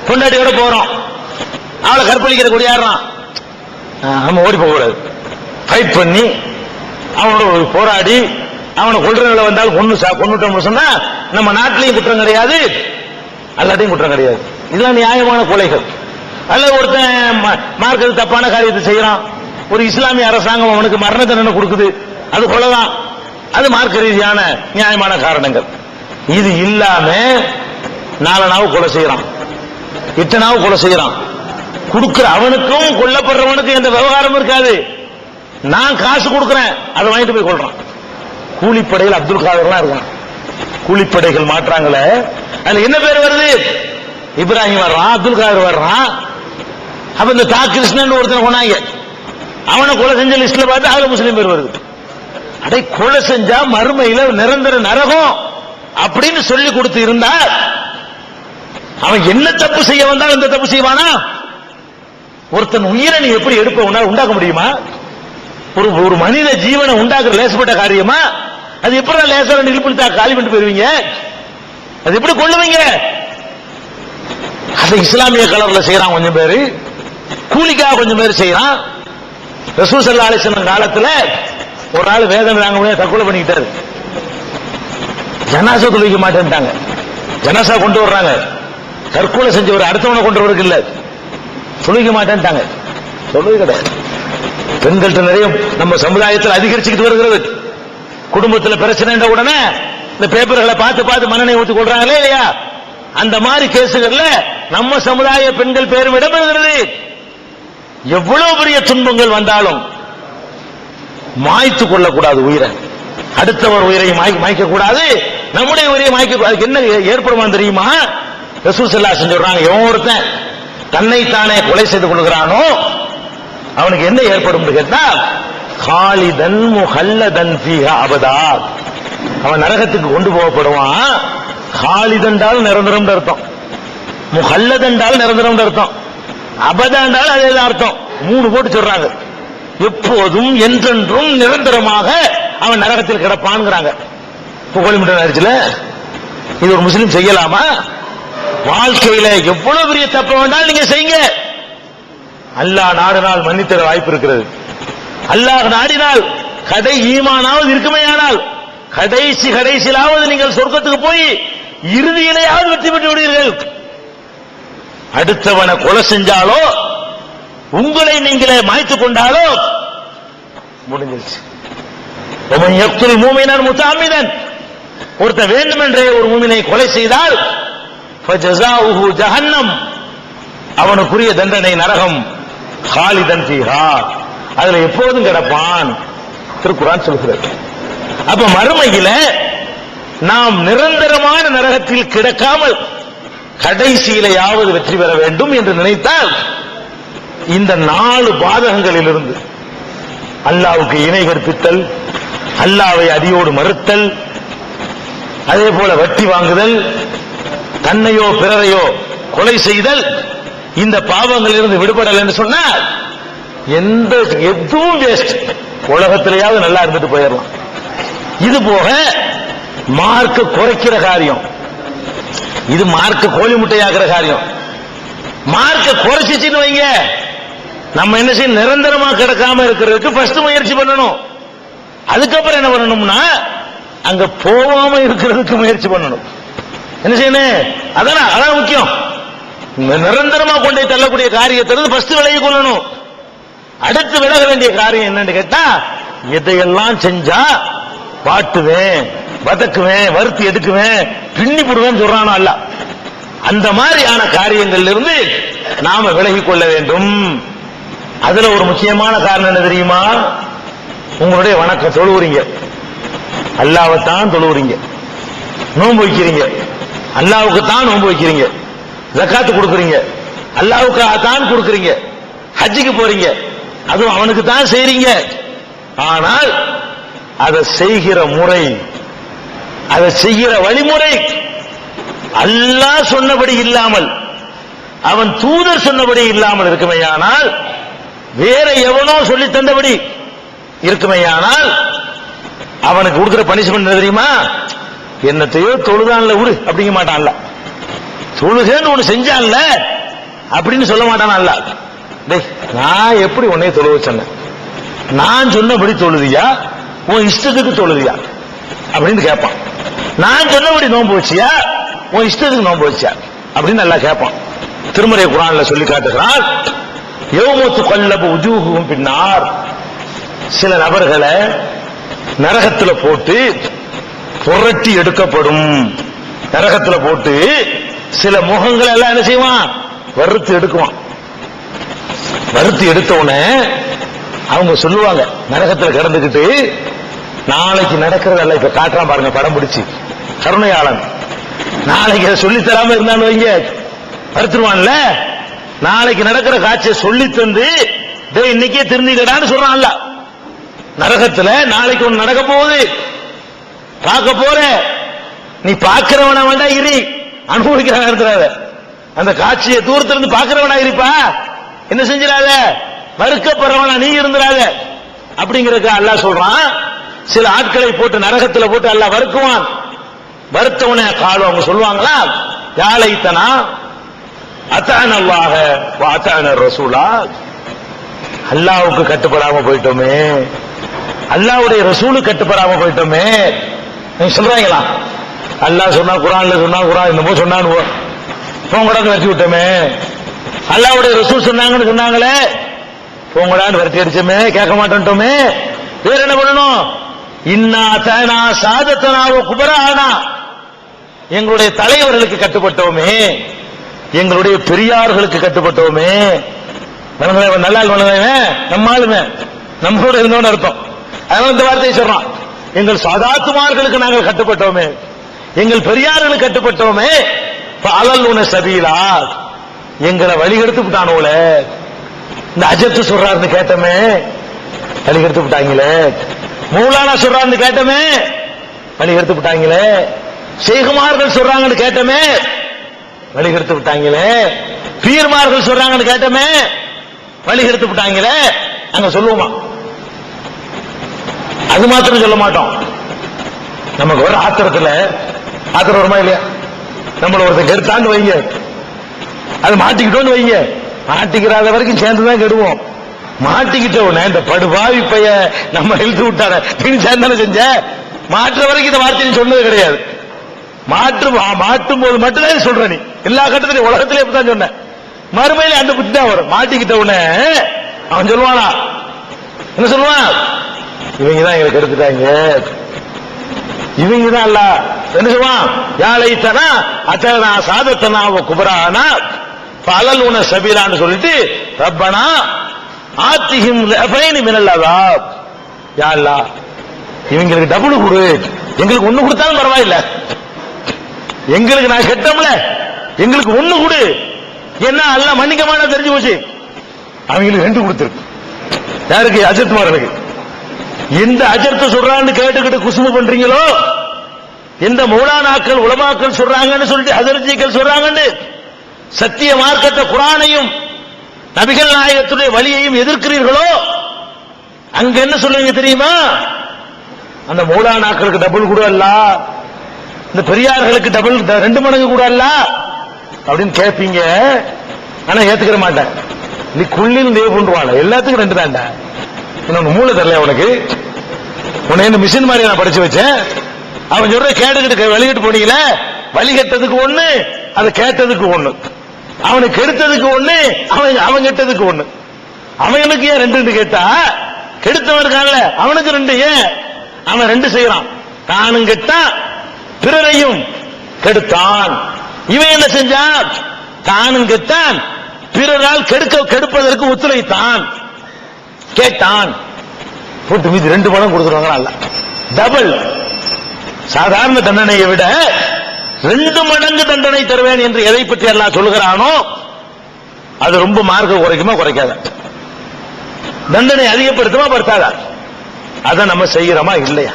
கொண்டாட்டியோட போறோம், அவளை கற்பழிக்கிற கொடியாடுறான், நம்ம ஓடி போக கூடாது. ஃபைட் பண்ணி அவனோட போராடி அவனை கொள்றதுல வந்தாலும் கொண்டுட்டோம் சொன்னா நம்ம நாட்டிலையும் குற்றம் கிடையாது, அல்லாட்டையும் குற்றம் கிடையாது. இதெல்லாம் நியாயமான கொலைகள். அல்ல ஒருத்தன் மார்க்கத்து தப்பான காரியத்தை செய்யறான், ஒரு இஸ்லாமிய அரசாங்கம் அவனுக்கு மரண தண்டனை கொடுக்குது, அது கொலைதான். அது மார்க்க ரீதியான நியாயமான காரணங்கள். இது இல்லாம 4 நாவு கொலை செய்யறான், 8 நாவு கொலை செய்யறான். கொடுக்கிற அவனுக்கும் கொல்லப்படுறவனுக்கும் எந்த விவகாரம் இருக்காது. நான் காசு கொடுக்கிறேன், அதை வாங்கிட்டு போய் கொள்றான். கூலிப்படையில் அப்துல் காதர்லாம் இருக்கான். கூலிப்படைகள் மாற்றாங்களே, அதுல என்ன பேர் வருது? இப்ராஹிம் வர்றான், அப்துல் காதர் வர்றான். அப்ப இந்த தா கிருஷ்ணன் ஒருத்தனை கொண்டாங்க, அவனை கொலை செஞ்ச லிஸ்ட்ல பார்த்து அதுல முஸ்லீம் பேர் வருது. அடை கொலை செஞ்சா மறுமையில நிரந்தர நரகம் அப்படின்னு சொல்லி கொடுத்து இருந்தா அவன் என்ன தப்பு செய்ய வந்தாலும் இந்த தப்பு செய்வானா? ஒருத்தன் உயிரை நீ எப்படி எடுப்ப உண்டாக்க முடியுமா? ஒரு மனித ஜீவனை உண்டாக்குற லேசப்பட்ட காரியமா? அது எப்படி லேசா இழுப்பிட்டா காலி பண்ணிட்டு போயிருவீங்க? அது எப்படி கொள்ளுவீங்க? அது இஸ்லாமிய கலர்ல செய்யறான் கொஞ்சம் பேரு, கூலிக்காக கொஞ்சம் பேர் செய்யறான். ரசூல் ஸல்லல்லாஹு அலைஹி வஸல்லம் காலத்துல ஒரு ஆள் வேதனை தாங்க முடியாது தற்கொலை பண்ணிக்கிட்டாரு. ஜனாசா தொழுவிக்க மாட்டேன்ட்டாங்க, ஜனாசா கொண்டு வர்றாங்க. தற்கொலை செஞ்ச ஒரு அடுத்தவனை கொண்டு வரதுக்கு இல்ல, தொழுவிக்க மாட்டேன்ட்டாங்க. தொழுவி கிடையாது. பெண்கள்கிட்ட நிறைய நம்ம சமுதாயத்தில் அதிகரிச்சுக்கிட்டு வருகிறது. குடும்பத்தில் பிரச்சனை உடனே இந்த பேப்பர்களை பார்த்து பார்த்து மண்ணெண்ணெய் ஊற்றி கொள்றாங்களே இல்லையா? அந்த மாதிரி கேசுகள்ல நம்ம சமுதாய பெண்கள் பேரும் இடம்பெறுகிறது. எவ்வளவு பெரிய துன்பங்கள் வந்தாலும் மாய்த்து கொள்ளக்கூடாது உயிரை, அடுத்தவர் உயிரை மாய்க்க கூடாது. நம்முடைய உரிய மாய்க்கு அதுக்கு என்ன ஏற்படுமா தெரியுமா? ரசூல் ஸல்லல்லாஹு அலைஹி சொல்றாங்க, எவன் ஒருத்தன் தன்னைத்தானே கொலை செய்து கொள்கிறானோ அவனுக்கு என்ன ஏற்படும் கேட்டா, காலிதன் முஹல்லதன் ஃபீஹா அபதா, அவன் நரகத்துக்கு கொண்டு போகப்படுவான். காலிதண்டால் நிரந்தரம் அர்த்தம், முஹல்லதண்டால் நிரந்தரம் அர்த்தம், அபதாண்டால் அதே அர்த்தம். 3 போட்டு சொல்றாங்க. எப்போதும் என்றென்றும் நிரந்தரமாக அவன் நரகத்தில் கிடப்பான்ங்கிறாங்க. புகழிமிட்ட நேரத்தில் இது ஒரு முஸ்லிம் செய்யலாமா? வாழ்க்கையில எவ்வளவு பெரிய தப்பு வேண்டாலும் நீங்க செய்யுங்க. அல்லாஹ் நாடினால் மன்னித்தர வாய்ப்பு இருக்கிறது. அல்லாஹ் நாடினால் கடை ஈமானாவது இருக்குமேயானால் கடைசியிலாவது நீங்கள் சொர்க்கத்துக்கு போய் இறுதியிலேயாவது வெற்றி பெற்று விடுவீர்கள். அடுத்தவனை கொலை செஞ்சாலோ உங்களை நீங்களே மாய்த்துக் கொண்டாலோ முடிஞ்சிருச்சு. ஒருத்தன் வேண்டுமென்றே ஒரு மூமினை கொலை செய்தால் ஜஹன்னம், அவனுக்குரிய தண்டனை நரகம். காலிதன் ஃபீஹா, அதுல எப்போதும் கிடப்பான். திருக்குர்ஆன் சொல்கிறது. அப்ப மறுமையில நாம் நிரந்தரமான நரகத்தில் கிடக்காமல் கடைசியிலேயாவது வெற்றி பெற வேண்டும் என்று நினைத்தால் இந்த 4 பாதகங்களிலிருந்து அல்லாஹ்வுக்கு இணை கற்பித்தல், அல்லாஹ்வை அடியோடு மறுத்தல், அதே போல வட்டி வாங்குதல், தன்னையோ பிறரையோ கொலை செய்தல், இந்த பாவங்களிலிருந்து விடுபடல் என்று சொன்னால் எதுவும் வேஸ்ட். உலகத்திலேயாவது நல்லா இருந்துட்டு போயிடலாம். இது போக மார்க்க குறைக்கிற காரியம், இது மார்க்க கோழி முட்டையாக்குற காரியம். மார்க்க குறைச்சிச்சுன்னு வைங்க, நம்ம என்ன செய்யணும்? நிரந்தரமா கிடக்காம இருக்கிறதுக்கு ஃபர்ஸ்ட் முயற்சி பண்ணணும். அதுக்கப்புறம் என்ன பண்ணணும்னா அங்க போகாம இருக்கிறதுக்கு முயற்சி பண்ணணும். என்ன செய்யணும்? அதான் முக்கியம். நிரந்தரமா கொண்டே தள்ளக்கூடிய காரியத்திலிருந்து ஃபர்ஸ்ட் விலகி கொள்ளணும். அடுத்து விலக வேண்டிய காரியம் என்னன்னு கேட்டா, எதையெல்லாம் செஞ்சா வாட்டுவேன், வதக்குவேன், வறுத்து எடுக்குவேன், பின்னி போடுவேன் சொல்றானோ அல்ல, அந்த மாதிரியான காரியங்கள்ல இருந்து நாம விலகி கொள்ள வேண்டும். அதுல ஒரு முக்கியமான காரணம் என்ன தெரியுமா? உங்களுடைய வணக்கம் தொழுவுறீங்க, அல்லாஹ்வைத்தான் தொழுவுறீங்க, நோன்பு வைக்கிறீங்க, அல்லாஹ்வுக்கு தான் நோன்பு வைக்கிறீங்க, ஜகாத்து கொடுக்குறீங்க, அல்லாஹ்வுக்கு தான் கொடுக்குறீங்க, ஹஜ்ஜுக்கு போறீங்க, அதுவும் அவனுக்கு தான் செய்றீங்க. ஆனால் அதை செய்கிற முறை, அதை செய்கிற வழிமுறை அல்லாஹ் சொன்னபடி இல்லாமல், அவன் தூதர் சொன்னபடி இல்லாமல் இருக்குமையானால், வேற எவனோ சொல்லி தந்தபடி இருக்குமையானால், அவனுக்கு கொடுக்கிற பனிஷ்மெண்ட் என்ன தெரியுமா? என்னத்தையோ தொழுதான்ல விடு அப்படிங்க மாட்டான்ல, தொழுகன்னு ஒண்ணு செஞ்சான்ல அப்படின்னு சொல்ல மாட்டான்ல. டேய், நான் எப்படி உன்னைய தொழுவ சொன்னேன்? நான் சொன்னபடி தொழுதியா, உன் இஷ்டத்துக்கு தொழுதியா அப்படின்னு கேட்பான். நான் சொன்னபடி நோன்பு வச்சியா, உன் இஷ்டத்துக்கு நோன்பு வச்சியா அப்படின்னு நல்லா கேட்பான். திருமறை குர்ஆன்ல சொல்லி காட்டுகிறான், யௌமத்து கல்லபு உஜூஹும் பின்னார், சில நபர்களை நரகத்துல போட்டு புரட்டி எடுக்கப்படும். நரகத்துல போட்டு சில முகங்கள் எல்லாம் என்ன செய்வான்? வறுத்து எடுக்குவான். வறுத்து எடுத்த உடனே அவங்க சொல்லுவாங்க, நரகத்துல கிடந்துக்கிட்டு, நாளைக்கு நடக்கிறதல்ல இப்ப காட்டுறான் பாருங்க படம் பிடிச்சி கருணையாளன், நாளைக்கு அதை சொல்லி தராம இருந்தான்னு வைங்க வறுத்துருவான்ல, நாளைக்கு நடக்கிற காட்சியை சொல்லி தந்து இன்னைக்கே திருந்திக்கடான்னு சொல்றான்ல. நரகத்துல நாளைக்கு ஒண்ணு நடக்க போகுது, பார்க்க போற, நீ பார்க்கிறவனா வேண்டா இரு, அனுபவிக்கிறவனா இருக்கிறாத, அந்த காட்சியை தூரத்திலிருந்து பார்க்கிறவனா இருப்பா, என்ன செஞ்சிடாத, மறுக்கப்படுறவனா நீ இருந்துடாத அப்படிங்கறதுக்கு அல்லாஹ் சொல்றான். சில ஆட்களை போட்டு நரகத்துல போட்டு அல்லாஹ் வறுக்குவான். வறுத்தவனே காலம் அவங்க சொல்லுவாங்களா, யாழைத்தனா அத்தான அல்லாஹ அத்தான ரசூலா, அல்லாஹ்வுக்கு கட்டுப்படாம போயிட்டோமே, அல்லாஹ்வுடைய ரசூலுக்கு கட்டுப்படாம போயிட்டோமே. நீங்க சொல்றாங்களா? அல்லாஹ் சொன்னா, குர்ஆன்ல சொன்னா, குர்ஆன் என்னமோ சொன்னான்னு போங்கடான்னு விரட்டி விட்டோமே, அல்லாஹ்வுடைய ரசூல் சொன்னாங்கன்னு சொன்னாங்களே, போங்கடான்னு விரட்டி அடிச்சோமே, கேட்க மாட்டோமே. வேற என்ன பண்ணணும்? இன்னா தனா சாதத்தனாவோ குபரானா, எங்களுடைய தலைவர்களுக்கு கட்டுப்பட்டோமே, எங்களுடைய பெரியார்களுக்கு கட்டுப்பட்டோமே. நல்லா நம்மாலுமே நம்மளோட இருந்தோன்னு அர்த்தம். அதனால இந்த வார்த்தையை சொல்றான், எங்கள் சாதாத்துமார்களுக்கு நாங்கள் கட்டுப்பட்டோமே. எங்கள் பெரியார்களுக்கு கட்டுப்பட்டோமே, அலல்லுன சபீலா, எங்களை வழிகெடுத்து விட்டானோல. இந்த அஜத்து சொல்றாருன்னு கேட்டமே, வழிகெடுத்து விட்டாங்களே. மௌலானா சொல்றாருன்னு கேட்டமே, வழிகெடுத்து விட்டாங்களே. ஷேகுமார்கள் சொல்றாங்கன்னு கேட்டமே, வழிகெடுத்து விட்டாங்களே. பீர்மார்கள் சொல்றாங்கன்னு கேட்டமே, வழிகெடுத்து விட்டாங்களே. அங்க சொல்லுவோமா? அது மாத்திரம் சொல்ல மாட்டோம். நமக்கு ஒரு ஆத்திரத்துல ஆத்திரம் வருமா இல்லையா? நம்மள ஒருத்தர் கெடுத்தான்னு வைங்க, அது மாட்டிக்கிட்டோன்னு வைங்க, மாட்டிக்கிறாத வரைக்கும் சேர்ந்துதான் கெடுவோம். மாட்டிக்கிட்ட உடனே இந்த படுபாவி பைய நம்ம இழுத்து விட்டார நீ சேர்ந்தானே செஞ்ச, மாற்ற வரைக்கும் இந்த வார்த்தை சொன்னது கிடையாது. மாட்டும் போது மட்டும்தான் சொல்ற. நீ எல்லா கட்டத்திலையும் உலகத்திலே இப்பதான் சொன்ன, மறுமையில அந்த புத்தி தான் வரும். மாட்டிக்கிட்ட உடனே அவன் சொல்லுவானா, என்ன சொல்லுவான்? இவங்கதான் எங்களை கெடுத்துட்டாங்க, இவங்கதான் அல்ல. என்ன சொல்லுவான்? யாழைத்தனா அத்தனா சாதத்தனா குபரானா பலலுன சபீலான்னு சொல்லிட்டு, ரப்பனா ஆத்திஹிம் லஃபைன் மினல் அஸாப், யா அல்லாஹ் இவங்களுக்கு டபுள் கொடு, எங்களுக்கு ஒண்ணு கொடுத்தாலும் பரவாயில்லை, எங்களுக்கு நான் கெட்டோம்ல, எங்களுக்கு ஒண்ணு கொடு. என்ன அல்லாஹ் மன்னிக்கமான தெரிஞ்சு போச்சு. அவங்களுக்கு 2 கொடுத்திருக்கு. யாருக்கு? அஜத்மார்களுக்கு. எந்த அஜர்த்த சொல்றான்னு கேட்டுக்கிட்டு குசுமு பண்றீங்களோ, எந்த மௌலானாக்கள் உலமாக்கள் சொல்றாங்கன்னு சொல்லிட்டு ஹஜரஜிகள் சொல்றாங்கன்னு சத்திய மார்க்கத்தை குர்ஆனையும் நபிகள் நாயகத்துடைய வழியையும் எதிர்க்கிறீர்களோ, அங்க என்ன சொல்லுவீங்க தெரியுமா? அந்த மௌலானாக்களுக்கு டபுள் கூட அல்ல, இந்த பெரியார்களுக்கு டபுள் 2 மடங்கு கூட அல்ல அப்படின்னு கேட்பீங்க. ஆனா ஏத்துக்கிற மாட்டேன். நீ குள்ளில் தேவ பண்ணுவாங்க, எல்லாத்துக்கும் 2 தான்டா. இன்னொன்னு மூளை தரல உனக்கு. உன்னை மிஷின் மாதிரி நான் படிச்சு வச்சேன். அவன் சொல்ற கேட்டுக்கிட்டு வெளியிட்டு போனீங்களே, வழிகட்டதுக்கு 1, அதை கேட்டதுக்கு 1, அவனுக்கு கெடுத்ததுக்கு 1, அவன் கெட்டதுக்கு 1. அவனுக்கு ஏன் 2 கேட்டா, கெடுத்தவன் இருக்கான்ல அவனுக்கு 2. ஏன் அவன் 2 செய்யறான்? தானும் கெட்டான், பிறரையும் கெடுத்தான். இவன் என்ன செஞ்சான்? தானும் கெட்டான், பிறரால் கெடுப்பதற்கு ஒத்துழைத்தான், கேட்டான். போட்டு மீது 2 மடங்கு கொடுத்துருவாங்க. டபுள். சாதாரண தண்டனையை விட 2 மடங்கு தண்டனை தருவேன் என்று எதை பற்றி எல்லாம் சொல்லுகிறானோ, அது ரொம்ப மார்க்க குறைக்குமா குறைக்காத? தண்டனை அதிகப்படுத்துமா படுத்தாதா? அதை நம்ம செய்யறோமா இல்லையா?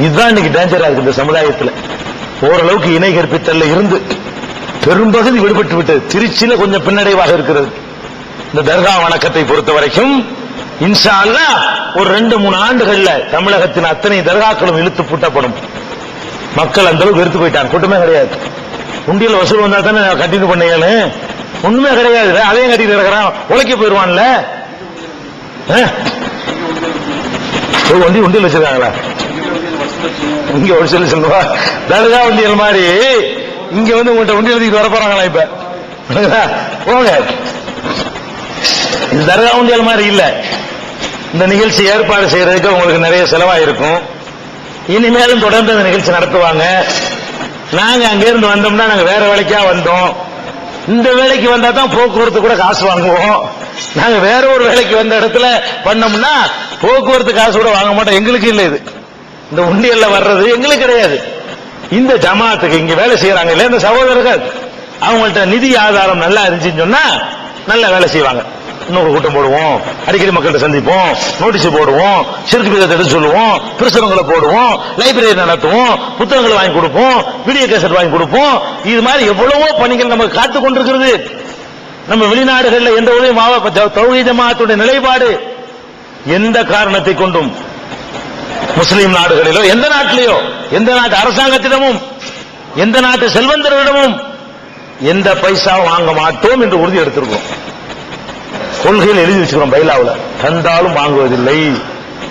இதுதான் இன்னைக்கு டேஞ்சரா இருக்கு இந்த சமுதாயத்தில். ஓரளவுக்கு இணை கற்பித்தல்ல இருந்து பெரும்பகுதி விடுபட்டு விட்டது. திருச்சியில கொஞ்சம் பின்னடைவாக இருக்கிறது. இந்த தர்கா வணக்கத்தை பொறுத்த வரைக்கும் இன்ஷா அல்லாஹ் ஒரு 2-3 ஆண்டுகள்ல தமிழகத்தின் அத்தனை தர்காக்களும் இழுத்து பூட்டப்படும். மக்கள் அந்த அளவுக்கு வெறுத்து போயிட்டாங்க. கூட்டமே கிடையாது. உண்டியல் வசூல் வந்தா தானே கண்டினியூ பண்ணீங்கன்னு ஒண்ணுமே கிடையாது. அதையும் கட்டிட்டு இருக்கிறான், உழைக்க போயிருவான்ல. உண்டியல் வச்சிருக்காங்களா? இங்க ஒரு சொல்லி சொல்லுவா, தர்கா உண்டியல் மாதிரி இங்க உங்கள்கிட்ட உண்டியல் வர போறாங்களா? இப்ப போங்க. இந்த தர்கா உண்டியல் மாதிரி இல்ல. இந்த நிகழ்ச்சி ஏற்பாடு செய்யறதுக்கு உங்களுக்கு நிறைய செலவாயிருக்கும். இனிமேலும் தொடர்ந்து இந்த நிகழ்ச்சி நடத்துவாங்க. நாங்க அங்கிருந்து வந்தோம்னா நாங்க வேற வேலைக்கா வந்தோம். இந்த வேலைக்கு வந்தா தான் போக்குவரத்து கூட காசு வாங்குவோம். நாங்க வேற ஒரு வேலைக்கு வந்த இடத்துல பண்ணோம்னா போக்குவரத்து காசு கூட வாங்க மாட்டோம். எங்களுக்கு இல்லை. இது இந்த உண்டியல்ல வர்றது எங்களுக்கு கிடையாது. இந்த ஜமாத்துக்கு இங்க வேலை செய்யறாங்க இல்ல இந்த சகோதரர்கள், அவங்கள்ட்ட நிதி ஆதாரம் நல்லா இருந்துச்சுன்னு சொன்னா நல்ல வேலை செய்வாங்க. இன்னொரு கூட்டம் போடுவோம், அடிக்கடி மக்கள்கிட்ட சந்திப்போம், நோட்டீஸ் போடுவோம், சிறுக்கு விதத்தை எடுத்து சொல்லுவோம், பிரசுரங்களை போடுவோம், லைப்ரரி நடத்துவோம், புத்தகங்களை வாங்கி கொடுப்போம், வீடியோ கேசட் வாங்கி கொடுப்போம். இது மாதிரி எவ்வளவோ பணிகள் நமக்கு காத்துக் கொண்டிருக்கிறது. நம்ம வெளிநாடுகளில் எந்த உதவி தௌஹீத் ஜமாஅத்துடைய நிலைப்பாடு எந்த காரணத்தை கொண்டும் முஸ்லிம் நாடுகளிலோ எந்த நாட்டிலேயோ எந்த நாட்டு அரசாங்கத்திடமும் எந்த நாட்டு செல்வந்தர்களிடமும் எந்த பைசா வாங்க மாட்டோம் என்று உறுதி எடுத்திருக்கோம். கொள்கையில் எழுதி வச்சுக்கிறோம் பைலாவில். தந்தாலும் வாங்குவதில்லை.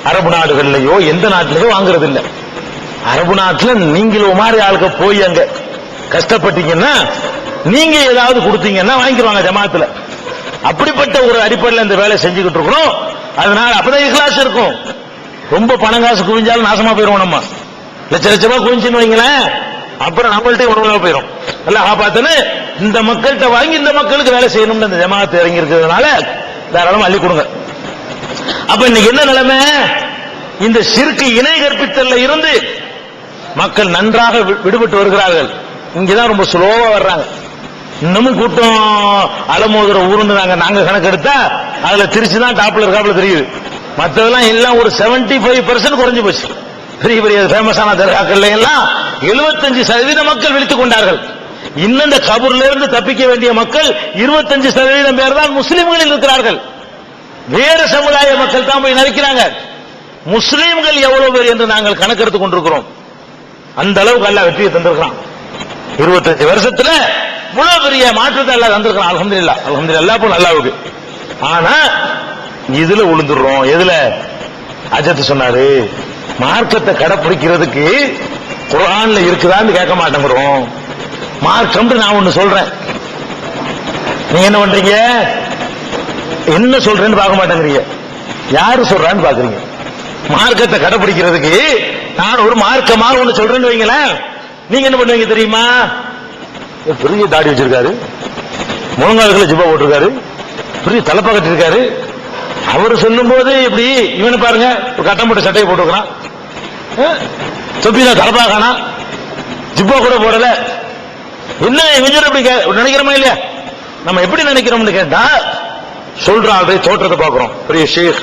அரபு நாடுகளிலேயோ எந்த நாட்டிலேயோ வாங்குறது இல்லை. அரபு நாட்டில் நீங்களும் மாதிரி ஆளுக்க போய் அங்க கஷ்டப்பட்டீங்கன்னா நீங்க ஏதாவது கொடுத்தீங்கன்னா வாங்கிடுவாங்க ஜமாத்துல. அப்படிப்பட்ட ஒரு அடிப்படையில் இந்த வேலை செஞ்சுக்கிட்டு இருக்கிறோம். அதனால அப்பதான் இஹ்லாஸ் இருக்கும். ரொம்ப பணம் காசு குவிஞ்சாலும் நாசமா போயிருவோம். நம்ம லட்ச லட்சமா குவிஞ்சுன்னு வைங்களேன், அப்புறம் நம்மள்ட்ட உணவுல போயிடும். எல்லாம் காப்பாத்துன்னு இந்த மக்கள்கிட்ட வாங்கி இந்த மக்களுக்கு வேலை செய்யணும்னு இந்த ஜமாத்து இறங்கி இருக்கிறதுனால தாராளமா அள்ளி கொடுங்க. அப்ப இன்னைக்கு என்ன நிலைமை? இந்த ஷிர்க் இணை கற்பித்தல்ல இருந்து மக்கள் நன்றாக விடுபட்டு வருகிறார்கள். இங்கதான் ரொம்ப ஸ்லோவா வர்றாங்க. இன்னமும் கூட்டம் அலமோதுற ஊருன்னு நாங்க கணக்கு எடுத்தா அதுல திருச்சி தான் டாப்ல இருக்காப்ல தெரியுது. மற்றதெல்லாம் எல்லாம் ஒரு 75% குறைஞ்சு போச்சு. பெரிய பெரிய ஃபேமஸான தர்காக்கள் எல்லாம் 75% மக்கள் விழித்துக் கொண்டார்கள். இன்னும் இந்த கபூர்ல இருந்து தப்பிக்க வேண்டிய மக்கள் 25% பேர் தான் முஸ்லிம்களில் இருக்கிறார்கள். வேற சமுதாய மக்கள் தான் போய் நினைக்கிறாங்க. முஸ்லிம்கள் எவ்வளவு பேர் என்று நாங்கள் கணக்கெடுத்துக் கொண்டிருக்கிறோம். அந்த அளவுக்கு அல்லாஹ் வெற்றியை தந்திருக்கிறான். 25 வருஷத்துல இவ்வளவு பெரிய மாற்றத்தை அல்லாஹ் தந்திருக்கிறான். அல்ஹம்துலில்லாஹ், அல்ஹம்துலில்லாஹ் போல அல்லாஹ்வுக்கு. ஆனா இதுல விழுந்துடுறோம். எதுல? அஜத் சொன்னாரு, மார்க்கத்தை கடைப்பிடிக்கிறதுக்கு குர்ஆன்ல இருக்குதான்னு கேட்க மாட்டேங்கிறோம். மார்க்கம் நான் ஒண்ணு சொல்றேன், நீங்க என்ன பண்றீங்க? என்ன சொல்றேன்னு பார்க்க மாட்டேங்கிறீங்க. யாரு சொல்றான்னு பாக்குறீங்க. மார்க்கத்தை கடைப்பிடிக்கிறதுக்கு நான் ஒரு மார்க்கமாக ஒண்ணு சொல்றேன்னு வைங்களேன், நீங்க என்ன பண்ணுவீங்க தெரியுமா? பெரிய தாடி வச்சிருக்காரு, முழங்கால்களை ஜிப்பா போட்டிருக்காரு, பெரிய தலைப்பா கட்டிருக்காரு. அவரு சொல்லும் போது இப்படி இவனை பாருங்க, ஒரு கட்டம் போட்ட சட்டையை போட்டுக்கிறான், தொப்பிதான் தலைப்பா காணா, ஜிப்பா கூட போடல. என்ன இவன் அப்படி நினைக்கிறோமா இல்லையா? நம்ம எப்படி நினைக்கிறோம்னு கேட்டா, சொல்றான் தோற்றத்தை பார்க்கிறோம். பெரிய ஷேக்,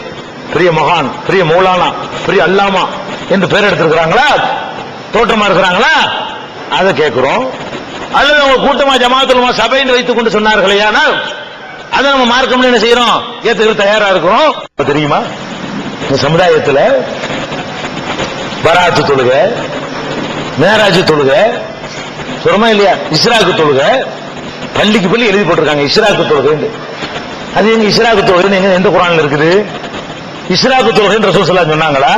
பெரிய மகான், பெரிய மௌலானா, பெரிய அல்லாமா என்று பேர் எடுத்திருக்கிறாங்களா, தோற்றமா இருக்கிறாங்களா, அதை கேட்கிறோம். அல்லது அவங்க கூட்டமா ஜமாத்துலமா சபைன்னு வைத்துக் கொண்டு சொன்னார்களே, ஆனால் அதை நம்ம மார்க்கம்னு என்ன செய்யறோம்? ஏத்துக்க தயாரா இருக்கிறோம். தெரியுமா, இந்த சமுதாயத்தில் பராத்து தொழுக, மேராஜ் தொழுக சொல்றமா இல்லையா? இஸ்ராக்கு தொழுக, பள்ளிக்கு பள்ளி எழுதி போட்டிருக்காங்க இஸ்ராக்கு தொழுகை. அது எங்க இஸ்ராக்கு தொழுகை எந்த குர்ஆன்ல இருக்குது? இஸ்ராக்கு தொழுகை ரசூல் ஸல்லல்லாஹு அலைஹி சொன்னாங்களா?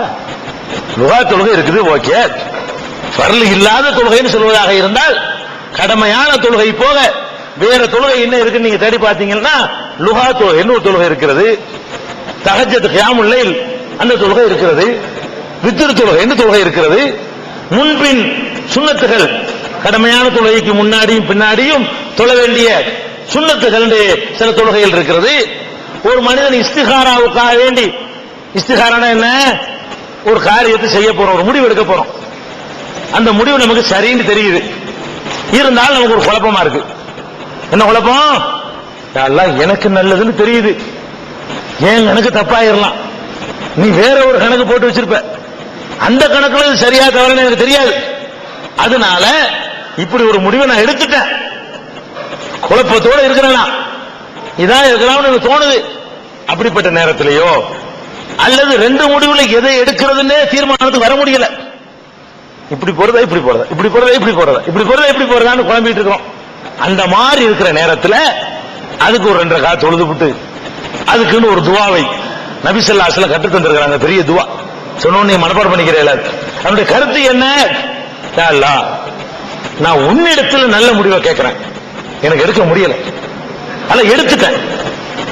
லுகா தொழுகை இருக்குது, ஓகே. ஃபர்ல் இல்லாத தொழுகைன்னு சொல்வதாக இருந்தால், கடமையான தொழுகை போக வேற தொழுகை என்ன இருக்குன்னு நீங்க தேடி பார்த்தீங்கன்னா, லுகா தொழுகை ஒரு தொழுகை இருக்கிறது, தஹஜ்ஜத் கியாமுல் லைல் அந்த தொழுகை இருக்கிறது, வித்ர் தொழுகை என்ற தொழுகை இருக்கிறது, முன்பின் சுன்னத்துகள் கடமையான தொழுகைக்கு முன்னாடியும் பின்னாடியும் தொழ வேண்டிய சுன்னத்துகள் சில தொழுகைகள் இருக்கிறது. ஒரு மனிதன் இஸ்திகாராவுக்காக வேண்டி, இஸ்திகாரானா என்ன? ஒரு காரியத்தை செய்ய போறோம், ஒரு முடிவு எடுக்க போறோம். அந்த முடிவு நமக்கு சரின்னு தெரியுது, இருந்தாலும் நமக்கு ஒரு குழப்பமா இருக்கு. என்ன குழப்பம்? அல்லாஹ் எனக்கு நல்லதுன்னு தெரியுது, ஏன் கணக்கு தப்பாயிரலாம். நீ வேற ஒரு கணக்கு போட்டு வச்சிருப்ப, அந்த கணக்குல சரியா தவறுன்னு எனக்கு தெரியாது. அதனால இப்படி ஒரு முடிவை நான் எடுத்துட்டேன், குழப்பத்தோட இருக்கிறேன், இதான் இருக்கலாம்னு எனக்கு தோணுது. அப்படிப்பட்ட நேரத்திலேயோ அல்லது ரெண்டு முடிவுல எதை எடுக்கிறதுன்னே தீர்மானத்துக்கு வர முடியல. இப்படி போறதா இப்படி போறதா, இப்படி போறதா இப்படி போறதா, இப்படி போறதா இப்படி போறதான்னு குழம்பிட்டு இருக்கிறோம். அந்த மாதிரி இருக்கிற நேரத்தில் அதுக்கு ஒரு 2 ரக்காத் தொழுதுவிட்டு அதுக்குன்னு ஒரு துவாவை நபி ஸல்லல்லாஹு அலைஹி வஸல்லம் கற்றுத் தந்திருக்கிறாங்க. பெரிய துவா சொன்னோன்னு மனப்பாடம் பண்ணிக்கிறேன். அவனுடைய கருத்து என்ன? யா அல்லாஹ், நான் உன்னிடத்துல நல்ல முடிவை கேட்கிறேன், எனக்கு எடுக்க முடியல, ஆனா எடுத்துட்டேன்.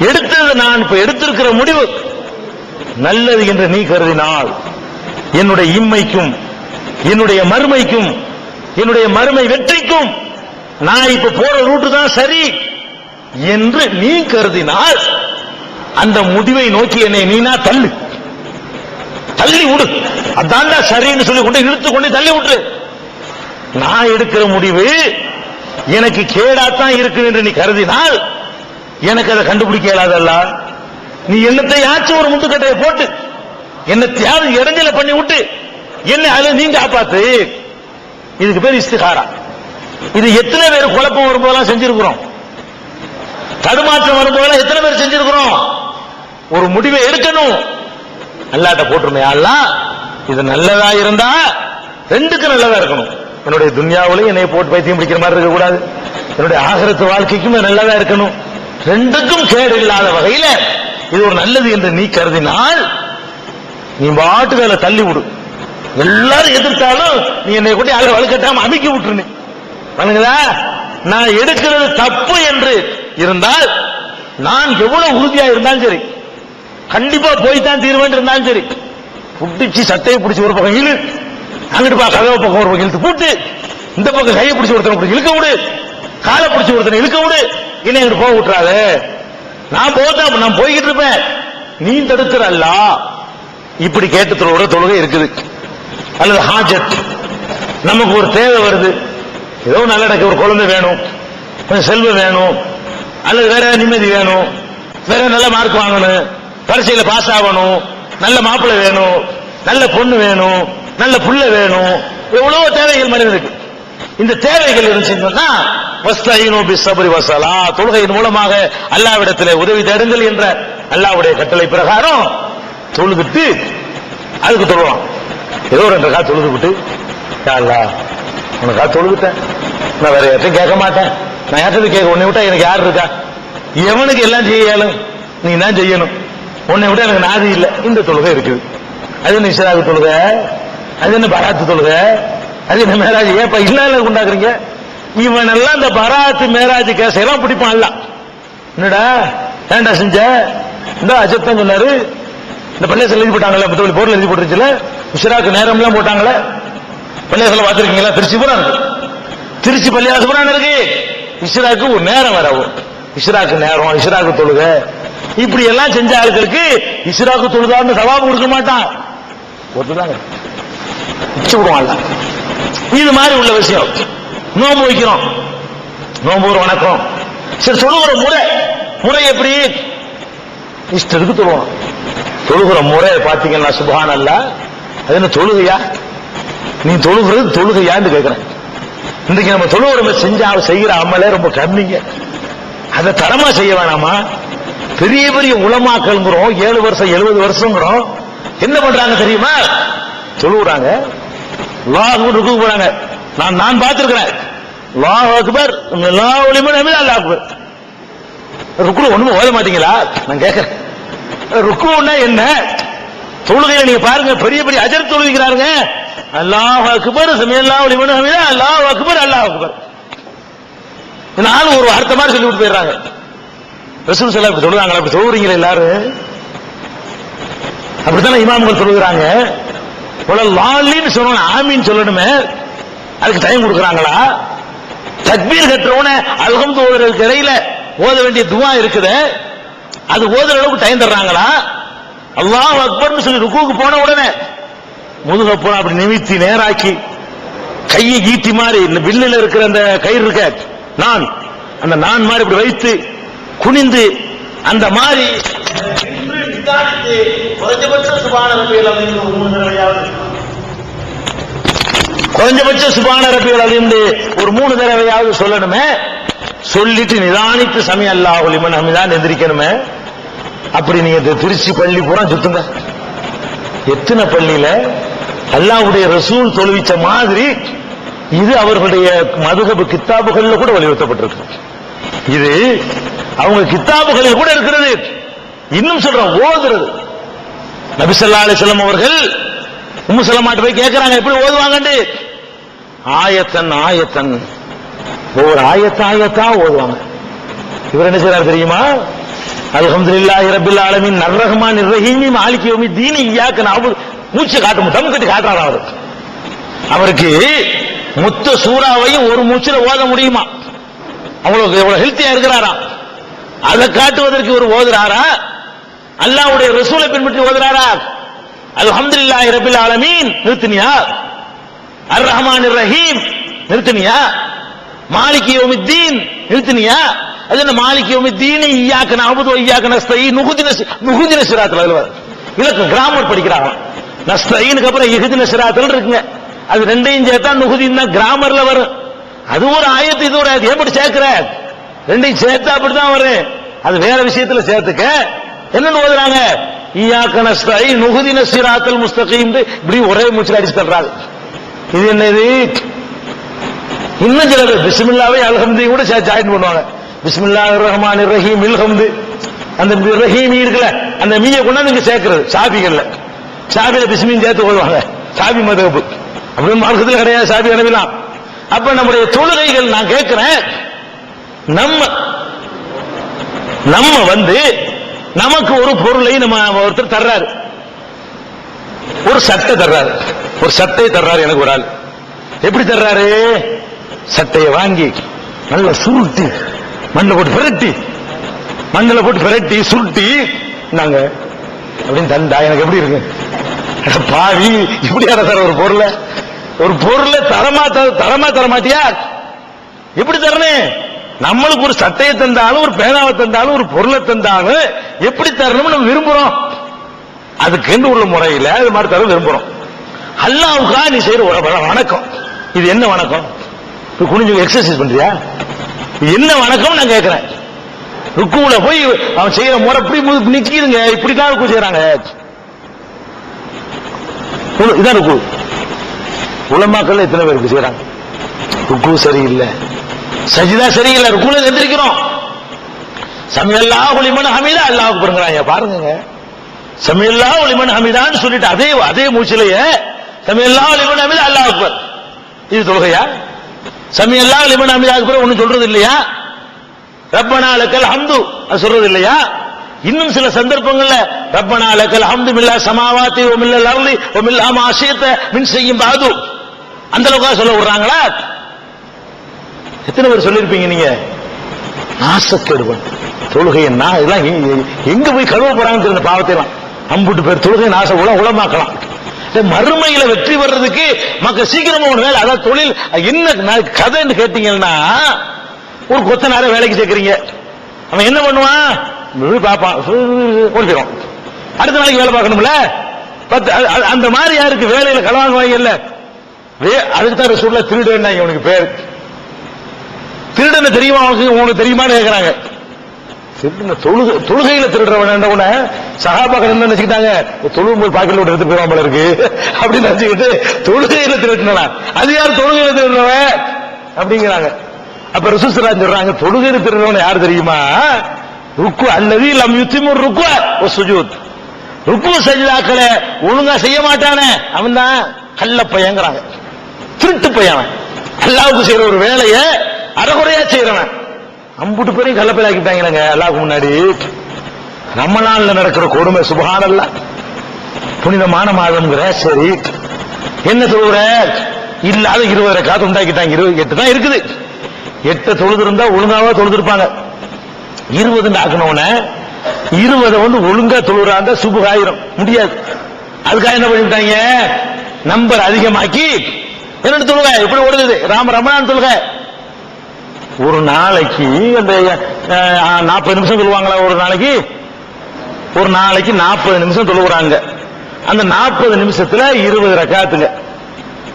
எடுத்தது நான் இப்ப எடுத்திருக்கிற முடிவு நல்லது என்று நீ கருதினால், என்னுடைய இம்மைக்கும் என்னுடைய மறுமைக்கும் என்னுடைய மறுமை வெற்றிக்கும் நான் இப்ப போற ரூட்டு தான் சரி என்று நீ கருதினால், அந்த முடிவை நோக்கி என்னை நீனா தள்ளி விடு, அதான்டா சரின்னு சொல்லி கொண்டு இழுத்து கொண்டு தள்ளி விட்டு, நான் எடுக்கிற முடிவு எனக்கு கேடாத்தான் இருக்கு என்று நீ கருதினால் எனக்கு அதை கண்டுபிடிக்க இயலாதல்ல. நீ என்னத்தையாச்சும் ஒரு முட்டுக்கட்டையை போட்டு என்னத்தையாவது இடைஞ்சல பண்ணி விட்டு என்ன அதுல நீங்க காப்பாத்து. இதுக்கு பேர் இஸ்திகாரா. இது எத்தனை பேர் குழப்பம் வரும்போதெல்லாம் செஞ்சிருக்கிறோம், தடுமாற்றம் வரும்போதெல்லாம் எத்தனை பேர் செஞ்சிருக்கிறோம். ஒரு முடிவை எடுக்கணும், அல்லாஹ்ட்ட போட்டுருமே, அல்லாஹ் இது நல்லதா இருந்தா ரெண்டுக்கு நல்லதா இருக்கணும். என்னுடைய துன்யாவிலையும் என்னை போட்டு பைத்தியம் பிடிக்கிற மாதிரி இருக்க கூடாது, என்னுடைய ஆகிரத்து வாழ்க்கைக்கும் நல்லதா இருக்கணும். ரெண்டுக்கும் கேடு இல்லாத வகையில இது ஒரு நல்லது என்று நீ கருதினால், நீ பாட்டுக்கு அதில் தள்ளி விடு. எல்லாரும் எதிர்த்தாலும் நீ என்னை கூட அதில் வலுக்கட்டாம அமைக்கி விட்டுருன்னு பண்ணுங்களா. நான் எடுக்கிறது தப்பு என்று இருந்தால், நான் எவ்வளவு உறுதியா இருந்தாலும் சரி, கண்டிப்பா போய்தான் தீர்வேன் இருந்தாலும் சரி, புடிச்சு சட்டையை பிடிச்சி ஒரு பக்கம் இழு, அங்கிட்டு கதவை பக்கம் ஒரு பக்கம் இழுத்து போட்டு, இந்த பக்கம் கையை பிடிச்சி ஒருத்தனை இழுக்க விடு, காலை பிடிச்சி ஒருத்தனை இழுக்க விடு, என்ன எங்கிட்டு போக விட்டுறாத. நான் போதான் நான் போய்கிட்டு இருப்பேன், நீ தடுக்கிற அல்ல. இப்படி கேட்டு தொழுகிற தொழுகை இருக்குது. அல்லது ஹாஜத், நமக்கு ஒரு தேவை வருது, ஏதோ நல்ல ஒரு குழந்தை வேணும், கொஞ்சம் செல்வம் வேணும், அல்லது வேற நிம்மதி வேணும், வேற நல்ல மார்க் வாங்கணும், பரீட்சையில பாஸ் ஆகணும், நல்ல மாப்பிள்ளை வேணும், நல்ல பொண்ணு வேணும், நல்ல புள்ள வேணும், எவ்வளவு தேவைகள் மனிதனுக்கு. இந்த தேவைகள் இருந்துச்சுன்னா வஸ்தஈனு பிஸ்ஸப்ரி வஸ்ஸலா, தொழுகையின் மூலமாக அல்லாஹ்விடத்திலே உதவி தேடுங்கள் என்ற அல்லாஹ்வுடைய கட்டளை பிரகாரம் தொழுதுட்டு அதுக்கு தொழுவான். ஏதோ 2 ரக்காத் தொழுது விட்டு, யா அல்லாஹ் உனக்கா தொழுதுட்டேன், நான் வேற யார்ட்டையும் கேட்க மாட்டேன், நான் யார்கிட்ட கேட்க, உன்னை விட்டா எனக்கு யார் இருக்கா, எவனுக்கு எல்லாம் செய்யலும் நீ தான் செய்யணும், உன்னை விட எனக்கு நாதி இல்லை, இந்த தொழுகை இருக்குது. அது என்ன இஸ்ராகு தொழுகை, அது என்ன பராத்து தொழுகை, அது என்ன மேராஜ், ஏப்பா இல்ல உண்டாக்குறீங்க. இவன் எல்லாம் இந்த பராத்து மேராஜ் கேஸ் எல்லாம் பிடிப்பான். இல்ல என்னடா ஏண்டா செஞ்ச, இந்த அஜத்தான் சொன்னாரு, இந்த பள்ளியாசல் எழுதி போட்டாங்கல்ல, முத்தவழி போர்ல எழுதி போட்டுருச்சுல, இஸ்ராக்கு நேரம் எல்லாம் போட்டாங்களே, பள்ளியாசல பாத்துருக்கீங்களா, திருச்சி பூரா இருக்கு, திருச்சி பள்ளியாச பூரா இருக்கு. இஸ்ராக்கு ஒரு நேரம் வர, இஸ்ராக்கு நேரம், இஸ்ராக்கு தொழுக, இப்படி எல்லாம் செஞ்ச ஆட்களுக்கு இஸ்ராக்கு தொழுதான்னு சவாபு கொடுக்க மாட்டான், ஒத்துதாங்க விடுவான். இது மாதிரி உள்ள விஷயம். நோம்பு வைக்கிறோம், நோம்பு ஒரு வணக்கம், சரி தொழுகிற முறை எப்படி, இஷ்டத்துக்கு தொழுவோம். தொழுகிற முறை பாத்தீங்கன்னா சுப்ஹானல்லாஹ், அது என்ன தொழுகையா, நீ தொழுகிறது தொழுகையான்னு கேட்கிறேன். இன்றைக்கு நம்ம தொழுகிற செய்கிற அமலே ரொம்ப கம்மிங்க, அதை தரமா செய்ய வேணாமா? பெரிய பெரிய உலமாக்கள்ங்கிறோம், 7 வருஷம் 70 வருஷங்கிறோம், என்ன பண்றாங்க தெரியுமா, தொழுகிறாங்க, அல்லாஹ் ருக்கு போறாங்க. நான் பார்த்திருக்கிறேன், அல்லாஹ் அக்பர், அல்லாஹ் லிமன் ஹமீத், அல்லாஹ் அக்பர். ருக்கு ஒண்ணுமே ஓத மாட்டீங்களா நான் கேட்கிறேன். ருக்குன்னா என்ன, தொழுகையில நீங்க பாருங்க, பெரிய பெரிய அஜர் தொழுகிறாருங்க, அல்லாஹ் அக்பர், சமிஅல்லாஹு லிமன் ஹமீதா, அல்லாஹ் அக்பர், அல்லாஹ் அக்பர். நானும் ஒரு வார்த்தை மாதிரி சொல்லி விட்டு போயிடுறாங்க. ரசூல் ஸல்லல்லாஹு அலைஹி வஸல்லம் அப்படி தொழுகிறீங்களா எல்லாரும், அப்படித்தானே இமாம்கள் தொழுகிறாங்க. லாலின்னு சொல்லணும், ஆமீன் சொல்லணுமே, அதுக்கு டைம் கொடுக்குறாங்களா? தக்பீர் கட்டுறவன அல்ஹம்து ஓதுறதுக்கு இடையில ஓத வேண்டிய துவா இருக்குது, அது ஓதுற அளவுக்கு டைம் தர்றாங்களா? அல்லாஹ் அக்பர்னு சொல்லி ருக்குவுக்கு போன உடனே முதுக போன அப்படி நிமித்தி நேராக்கி கையை ஈட்டி மாதிரி, இந்த வில்லில் இருக்கிற அந்த கயிறு இருக்க நான், அந்த நான் மாதிரி இப்படி வைத்து குனிந்து அந்த மாதிரி குறைஞ்சபட்சம் சுபான ரப்பியல் அலீம் ஒரு 3 தடவையாவது, குறைஞ்சபட்சம் சுபான ரப்பியல் அலீம் ஒரு 3 தடவையாவது சொல்லணுமே. சொல்லிட்டு நிதானித்து சமி அல்லாஹு லிமன் ஹமீதான் எந்திரிக்கணுமே. அப்படி நீங்க திருச்சி பள்ளி பூரா சுத்துங்க, எத்தனை பள்ளியில அல்லாஹ்வுடைய ரசூல் தொழுவிச்ச மாதிரி இது அவர்களுடைய மதுஹப் கித்தாபுகள்ல கூட வலியுறுத்தப்பட்டிருக்கு. இது அவங்க கித்தாபுகளில் கூட இருக்கிறது. இன்னும் சொல்றோம், ஓதுறது. நபி ஸல்லல்லாஹு அலைஹி வஸல்லம் அவர்கள் உம்மு ஸலமாட்ட போய் கேட்கறாங்க, எப்படி ஓதுவாங்கன்னு. ஆயத்தன் ஆயத்தன், ஒவ்வொரு ஆயத்தா ஓதுவாங்க. இவர் என்ன செய்றார் தெரியுமா, அல்ஹம்துலில்லாஹி ரப்பில் ஆலமீன் அர்ரஹ்மானிர் ரஹீம் மாலிகி யௌமித்தீன் இய்யாக நஅபுது, மூச்சு காட்டும், தம் கட்டி காட்டுறாரு அவர். அவருக்கு மொத்த சூறாவையும் ஒரு மூச்சில ஓத முடியுமா, அவ்வளவு எவ்வளவு ஹெல்த்தியா இருக்கிறாராம். அதை காட்டுவதற்கு ஒரு ஓதுறாரா, அல்லாஹ்வுடைய ரசூலை பின்பற்றி ஓதுறாரா? அல்ஹம்துலில்லாஹி ரப்பில் ஆலமீன் நிறுத்தினியா, அர் ரஹ்மானிர் ரஹீம் நிறுத்தினியா, மாலிகி யௌமித்தீன் நிறுத்தினியா, அது என்ன மாலிகி யௌமித்தீன் இய்யாக நஅபுது வ இய்யாக நஸ்தஈன் நுஹ்தின ஸிராத்தல் அலல், இதுக்கு கிராமர் படிக்கிறாங்க. நஸ்தஈனுக்கு அப்புறம் இஹ்தின ஸிராத்தல் இருக்குங்க, அது ரெண்டையும் சேர்த்தா நுஹ்தின் தான் கிராமர்ல வரும். அது ஒரு ஆயத்து, இது ஒரு ஆயத்து, எப்படி சேர்க்கிற, ரெண்டையும் சேர்த்தா அப்படிதான் வரும். அது வேற விஷயத்துல சேர்த்துக்க. என்னன்னு ஓதுறாங்க, இய்யாக நஸ்தஈன் நுஹ்தின ஸிராத்தல் முஸ்தகீம், இப்படி ஒரே மூச்சில் அடிச்சு தர்றாங்க. இது என்னது? இன்னும் சிலர் பிஸ்மில்லாவே அல்ஹம்து கூட ஜாயின் பண்ணுவாங்க. பிஸ்மில்லாஹிர் ரஹ்மானிர் ரஹீம் இல்ஹம்து, அந்த ரஹீம் இருக்குல்ல, அந்த மீயை கொண்டாந்து இங்க சேர்க்கிறது. ஷாஃபிகள்ல, ஷாஃபில பிஸ்மின் சேர்த்து ஓதுவாங்க, ஷாஃபி மதஹப். அப்படின்னு மார்க்கத்தில் கிடையாது ஷாஃபி ஹனபிலாம். அப்ப நம்முடைய தொழுகைகள், நான் கேட்கிறேன், நம்ம நமக்கு ஒரு பொருளை நம்ம ஒருத்தர் தர்றாரு, ஒரு சட்டை தர்றாரு, ஒரு சட்டையை தர்றாரு எனக்கு ஒரு ஆள். எப்படி தர்றாரு? சட்டையை வாங்கி நல்லா சுருட்டி மண்ணில் போட்டு பிரட்டி சுருட்டி நாங்க அப்படின்னு தந்தா எனக்கு எப்படி இருக்கு? பாவி இப்படியா தர ஒரு பொருளை ஒரு பொருளை தரமா தரமாட்டியா? எப்படி தரணும்? நம்மளுக்கு ஒரு சட்டையை தந்தாலும் ஒரு பேனாவை தந்தாலும் ஒரு பொருளை தந்தாலும் எப்படி தரணும்னு நம்ம விரும்புறோம். அதுக்கு உள்ள முறையில அது மாதிரி தர விரும்புறோம். அல்லாஹ்வுக்கா நீ செய்யற வணக்கம், இது என்ன வணக்கம்? குனிஞ்சு எக்ஸசைஸ் பண்றியா? என்ன வணக்கம் நான் கேட்கிறேன். ருக்குல போய் அவன் செய்யற முறை இப்படி நிக்கிறங்க, இப்படிதான் ருக்கு செய்யறாங்க. இதான் ருக்கு. உலமாக்கள் எத்தனை பேருக்கு செய்யறாங்க? ருக்கு சரியில்லை, சஜிதா சரியில்லை, ருக்குல எந்திரிக்கிறோம். சமியல்லாஹு லிமன் ஹமீதா, அல்லாஹ்வுக்கு பாருங்க பாருங்க, சமியல்லாஹு லிமன் ஹமீதான்னு சொல்லிட்டு அதே மூச்சிலேயே சமியல்லாஹு லிமன் ஹமீதா அல்லாஹ் அக்பர். இது தொழுகையா? சமியல்லாஹு லிமன் ஹமீதா அக்பர் ஒன்னும் சொல்றது இல்லையா? ரப்பனா லக்கல் ஹம்து அது சொல்றது இல்லையா? இன்னும் சில சந்தர்ப்பங்கள்ல ரப்பனா லக்கல் ஹம்து மில்லா சமாவாத்தி வ மில்லல் அர்லி வ மில்லா மா ஷிஅத மின் ஷைஇன் பஅது, அந்த அளவுக்கு சொல்ல விடுறாங்களா? எத்தனை பேர் சொல்லிருப்பீங்க நீங்க? நாசக்கேடுவன் தொழுகையை இதெல்லாம் எங்க போய் கழுவ போறாங்கன்னு தெரிஞ்ச பாவத்தை எல்லாம் அம்புட்டு பேர் தொழுகை நாச உலமாக்கலாம். மறுமையில வெற்றி பெறதுக்கு மக்கள் சீக்கிரமா ஒரு வேலை, அதாவது தொழில் என்ன கதைன்னு கேட்டீங்கன்னா, ஒரு கொத்தனார வேலைக்கு சேர்க்கிறீங்க, அவன் என்ன பண்ணுவான்? பார்ப்பான், ஓடிடும். அடுத்த நாளைக்கு வேலை பார்க்கணும்ல. அந்த மாதிரி யாருக்கு வேலையில களவாங்குவாங்க இல்ல, அதுக்கு தான் ரசூலுல்லாஹ் திருடன் இவனுக்கு பேர். திருடன் தெரியுமா உனக்கு தெரியுமான்னு கேட்கிறாங்க. தொழுகையில திருடுறவன சஹாபாக்கள் என்ன நினைச்சுக்கிட்டாங்க? தொழுகும் போது பாக்கெட்ல விட்டு எடுத்து போயிடும் போல இருக்கு அப்படின்னு நினைச்சுக்கிட்டு தொழுகையில திருடுனா, அது யார் தொழுகையில திருடுறவன் அப்படிங்கிறாங்க. அப்ப ரசூல் ஸல்லல்லாஹு சொல்றாங்க, தொழுகையில திருடுறவன் யார் தெரியுமா? ருக்கு அல்லதி லம் யுத்திமு ருக்கு வ சுஜூத், ருக்கு சஜ்தாக்களை ஒழுங்கா செய்ய மாட்டானே அவன் தான் கள்ள பையங்கிறாங்க, திருட்டு பையன். அல்லாஹ்வுக்கு செய்யற ஒரு வேலையை அறகுறையா செய்யறவன். அம்புட்டு பேரையும் கள்ளப்பையாக்கிட்டாங்க அல்லாஹ்வுக்கு முன்னாடி. ரமலான்ல நடக்கிற கொடுமை சுப்ஹானல்லாஹ். புனிதமான மாதம்ங்கிற சரி என்ன சொல்ற, இல்லாத 20 ரக்காத் உண்டாக்கிட்டாங்க. 28 தான் இருக்குது. 8 தொழுது இருந்தா ஒழுங்காவா தொழுதுருப்பாங்க. 20 ஆக்கணும்ன 20 ஒழுங்கா தொழுறாங்க சுபுகாயிரம் முடியாது. அதுக்காக என்ன பண்ணிட்டாங்க? நம்பர் அதிகமாக்கி என்ன தொழுக எப்படி ஓடுது? ரமலான் தொழுக ஒரு நாளைக்கு அந்த 40 நிமிஷம் சொல்லுவாங்களா? ஒரு நாளைக்கு 40 நிமிஷம் தொழுகிறாங்க. அந்த 40 நிமிஷத்துல 20 ரக்காத்துங்க.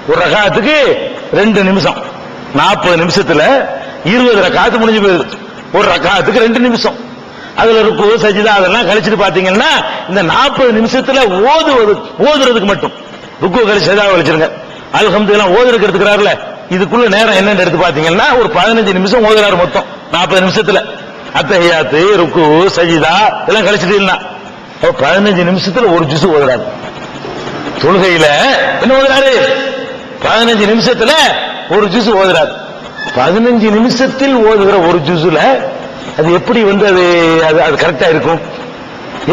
ஒரு ரக்காத்துக்கு 2 நிமிஷம். 40 நிமிஷத்துல 20 ரக்காத்து முடிஞ்சு போயிடுது. ஒரு ரக்காத்துக்கு 2 நிமிஷம். அதுல ருக்கு சஜிதா அதெல்லாம் கழிச்சுட்டு பாத்தீங்கன்னா இந்த 40 நிமிஷத்துல ஓதுறதுக்கு மட்டும் ருக்கு கழிச்சு சஜிதா கழிச்சிருங்க. அல்ஹம்துலில்லாஹ் ஓதுறதுக்கு எடுத்துக்கிறாருல, இதுக்குள்ள நேரம் என்னன்னு எடுத்து பாத்தீங்கன்னா ஒரு 15 நிமிஷம் ஓதுறாரு மொத்தம் 40 நிமிஷத்துல. அத்தஹியாத்து ருக்கு சஜிதா எல்லாம் கழிச்சுட்டு இல்ல 15 நிமிஷத்துல ஒரு ஜுஸ் ஓதுறாரு. தொழுகையில என்ன ஓதுறாரு? 15 நிமிஷத்துல ஒரு ஜுஸ் ஓதுறாரு. 15 நிமிஷத்தில் ஓதுகிற ஒரு ஜுஸ்ல அது எப்படி அது கரெக்டா இருக்கும்?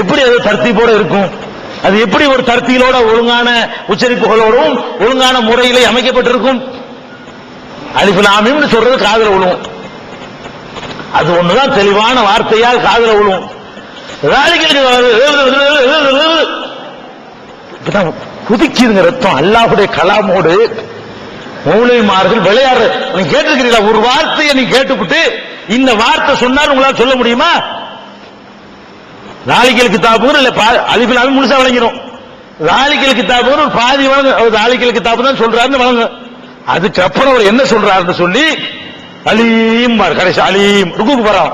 எப்படி அது தர்த்தீபோட இருக்கும்? அது எப்படி ஒரு தர்த்தீலோட ஒழுங்கான உச்சரிப்புகளோடும் ஒழுங்கான முறையிலே அமைக்கப்பட்டிருக்கும்? அலிஃப் லாம் மீம் சொல்றது காதுல விழுவும். அது ஒண்ணுதான் தெளிவான வார்த்தையால் காதுல விழுவும். குதிக்குதுங்க ரத்தம். அல்லாஹ்வுடைய கலாமோடு மௌலைமார்கள் விளையாடுற. நீங்க கேட்டிருக்கிறீங்களா? ஒரு வார்த்தையை நீ கேட்டுவிட்டு இந்த வார்த்தை சொன்னாலும் உங்களால் சொல்ல முடியுமா? நாளிக்கல் கிதாபுன்னு இல்ல அலிஃப் லாம் முழுசா வழங்கிடும். நாளிக்கல் கிதாபுன்னு ஒரு பாதி வழங்க, நாளிக்கல் கிதாபு தான் சொல்றாருன்னு வழங்க. அதுக்கப்புறம் அவர் என்ன சொல்றாருன்னு சொல்லி அலீம் கடைசி அலீம் ருக்குக்கு போறான்.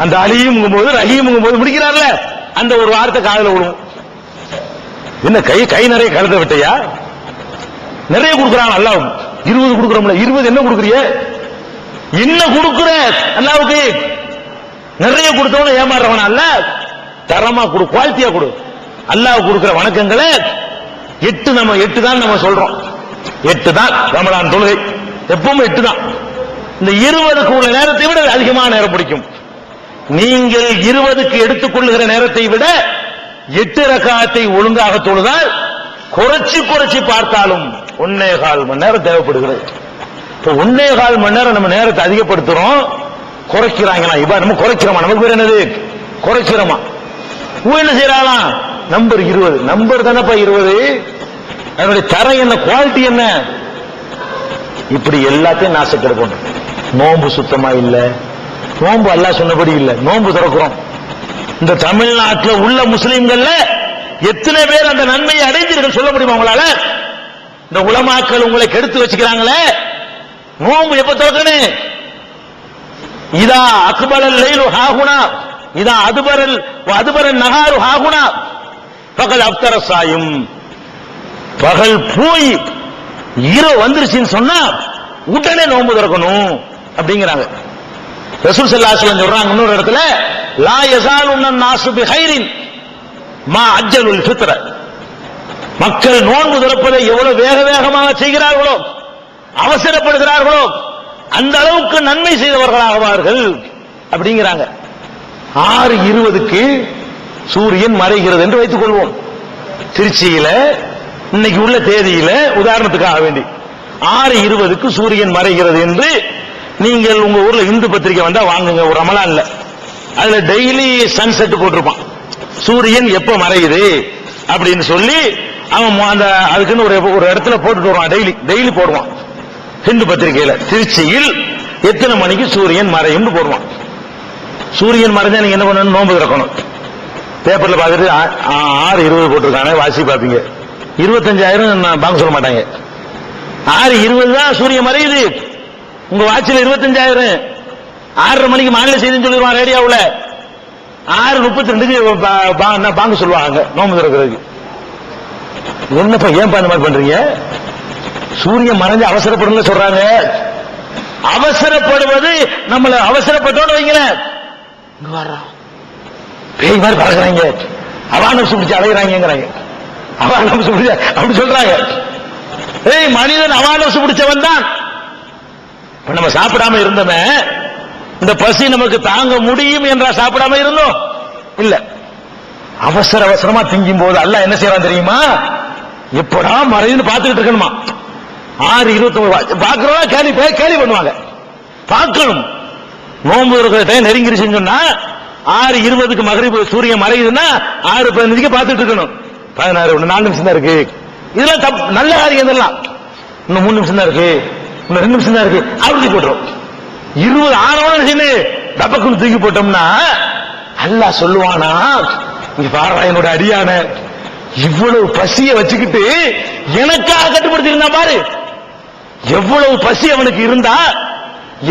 அந்த அலீம் போது ரஹீம் போது முடிக்கிறார்ல, அந்த ஒரு வார்த்தை காதுல விடும். என்ன கை நிறைய கருத விட்டையா? நிறைய கொடுக்குறான் அல்லாஹ். 20 கொடுக்குறோம்ல, 20 என்ன கொடுக்குறிய? என்ன கொடுக்குற அல்லாஹ்வுக்கு? நிறைய கொடுத்தவன ஏமாறவன அல்ல, தரமா கொடு, குவாலிட்டியா கொடு. அல்லாஹ் கொடுக்கிற வணக்கங்களை 8 தான் நம்ம சொல்றோம். 8 தான் ரமலான் தொழுகை, எப்பவும் 8 தான். இந்த 20க்கு உள்ள நேரத்தை விட அதிகமான நேரம் பிடிக்கும். நீங்கள் 20க்கு எடுத்துக்கொள்ளுகிற நேரத்தை விட 8 ரக்காத்தை ஒழுங்காக தொழுதால் குறைச்சி பார்த்தாலும் 1.25 மணி நேரம் தேவைப்படுகிறது. 1.25 மணி நேரம் நம்ம நேரத்தை அதிகப்படுத்துறோம், குறைக்கிறாங்களா? இப்ப நம்ம குறைக்கிறோமா? நமக்கு பேர் என்னது? குறைக்கிறோமா? என்ன செய்யறாங்களாம்? நம்பர் 20 நம்பர் தானப்பா 20. அதனுடைய தரம் என்ன, குவாலிட்டி என்ன, இப்படி எல்லாத்தையும் நாசக்கெடுக்கணும். நோன்பு சுத்தமா இல்ல, நோன்பு அல்லாஹ் சொன்னபடி இல்ல, நோன்பு திறக்கிறோம். இந்த தமிழ்நாட்டில் உள்ள முஸ்லிம்கள்ல எத்தனை பேர் அந்த நன்மையை அடைந்தீர்கள் சொல்ல முடியுமா உங்களால? இந்த உலமாக்கள் உங்களை கெடுத்து வச்சுக்கிறாங்களே, நோன்பு எப்ப திறக்கணும்? இதா அக்பரல் லைலு ஹாகுனா இதா அதுபரல் நஹாரு ஹாகுனா பகல் அப்தர சாயும். பகல் போய் இரவு வந்துருச்சுன்னு சொன்னா உடனே நோன்பு திறக்கணும் அப்படிங்கிறாங்க. ரசூல் ஸல்லல்லாஹு அலைஹி வஸல்லம் சொல்றாங்க இன்னொரு இடத்துல, லா யஸாலுன் நாஸு பிகைரின் மா அஜ்ஜலுல் ஃபித்ர. மக்கள் நோன்பு திறப்பதை எவ்வளவு வேக வேகமாக செய்கிறார்களோ, அவசரப்படுகிறார்களோ, அந்த அளவுக்கு நன்மை செய்தவர்களாகுவார்கள் அப்படிங்கிறாங்க. 6:20 சூரியன் மறைகிறது என்று வைத்துக் கொள்வோம். திருச்சியில இன்னைக்கு உள்ள தேதியில உதாரணத்துக்காக வேண்டி 6:20 சூரியன் மறைகிறது என்று நீங்கள் உங்க ஊர்ல இந்து பத்திரிகை வந்தா வாங்குங்க. ஒரு ரமலான்ல அதுல டெய்லி சன்செட் போட்டிருப்பான், சூரியன் எப்ப மறையுது அப்படின்னு சொல்லி அவன் அந்த அதுக்குன்னு ஒரு இடத்துல போட்டுட்டு வருவான். டெய்லி போடுவான் ஹிந்து பத்திரிகையில. திருச்சியில் எத்தனை மணிக்கு சூரியன் மறையும் போடுவான். சூரியன் மறைஞ்சா நீங்க என்ன பண்ணணும்? நோன்பு திறக்கணும். பேப்பர்ல பார்த்துட்டு 6:20 போட்டிருக்காங்க, வாசி பார்ப்பீங்க. 25,000 பாங்க சொல்ல மாட்டாங்க. 6:20 தான் சூரியன் மறையுது. உங்க வாட்சில் 25,000. 6:30 மணிக்கு மாநில செய்தின்னு சொல்லிடுவான் ரேடியோவில். 6:32 பாங்க சொல்லுவாங்க நோன்பு திறக்கிறதுக்கு. என்னப்பா ஏன்பா இந்த மாதிரி பண்றீங்க? சூரியன் மறைஞ்சு அவசரப்படும் சொல்றாங்க. அவசரப்படுவது நம்மள அவசரப்பட்டோன்னு வைங்களேன், இங்க வர்றான் பேய் மாதிரி பறக்குறாங்க, அவானம் சுடிச்சு அலைகிறாங்கிறாங்க, அவானம் சுடிச்ச அப்படி சொல்றாங்க. ஏய் மனிதன் அவானம் பிடிச்சவன் தான். நம்ம சாப்பிடாம இருந்தோமே, இந்த பசி நமக்கு தாங்க முடியும் என்றா சாப்பிடாம இருந்தோம்? இல்ல. அவசரமா திங்கும் போது அல்லாஹ் என்ன செய்யறான் தெரியுமா? எப்படா மறையுன்னு பார்த்துக்கிட்டு இருக்கணுமா? 6:29 பாக்குறவா கேலி பண்ணுவாங்க. பார்க்கணும். நோன்பு இருக்கிற டைம் நெருங்கிருச்சுன்னு சொன்னா 6:20 மகரிப் சூரியன் மறையுதுன்னா 6:15 பார்த்துட்டு இருக்கணும். 16 4 நிமிஷம் தான் இருக்கு. இதெல்லாம் நல்ல காரியம். இதெல்லாம் இன்னும் 3 நிமிஷம் தான் இருக்கு, இன்னும் 2 நிமிஷம் தான் இருக்கு, அப்படி போட்டுரும். 20 ஆனவன டபக்குன்னு தூக்கி போட்டோம்னா அல்லாஹ் சொல்லுவானா, இங்க பாரு என்னோட அடியான இவ்வளவு பசிய வச்சுக்கிட்டு எனக்காக கட்டுப்படுத்தி இருந்தா பாரு. எவ்வளவு பசி அவனுக்கு இருந்தா,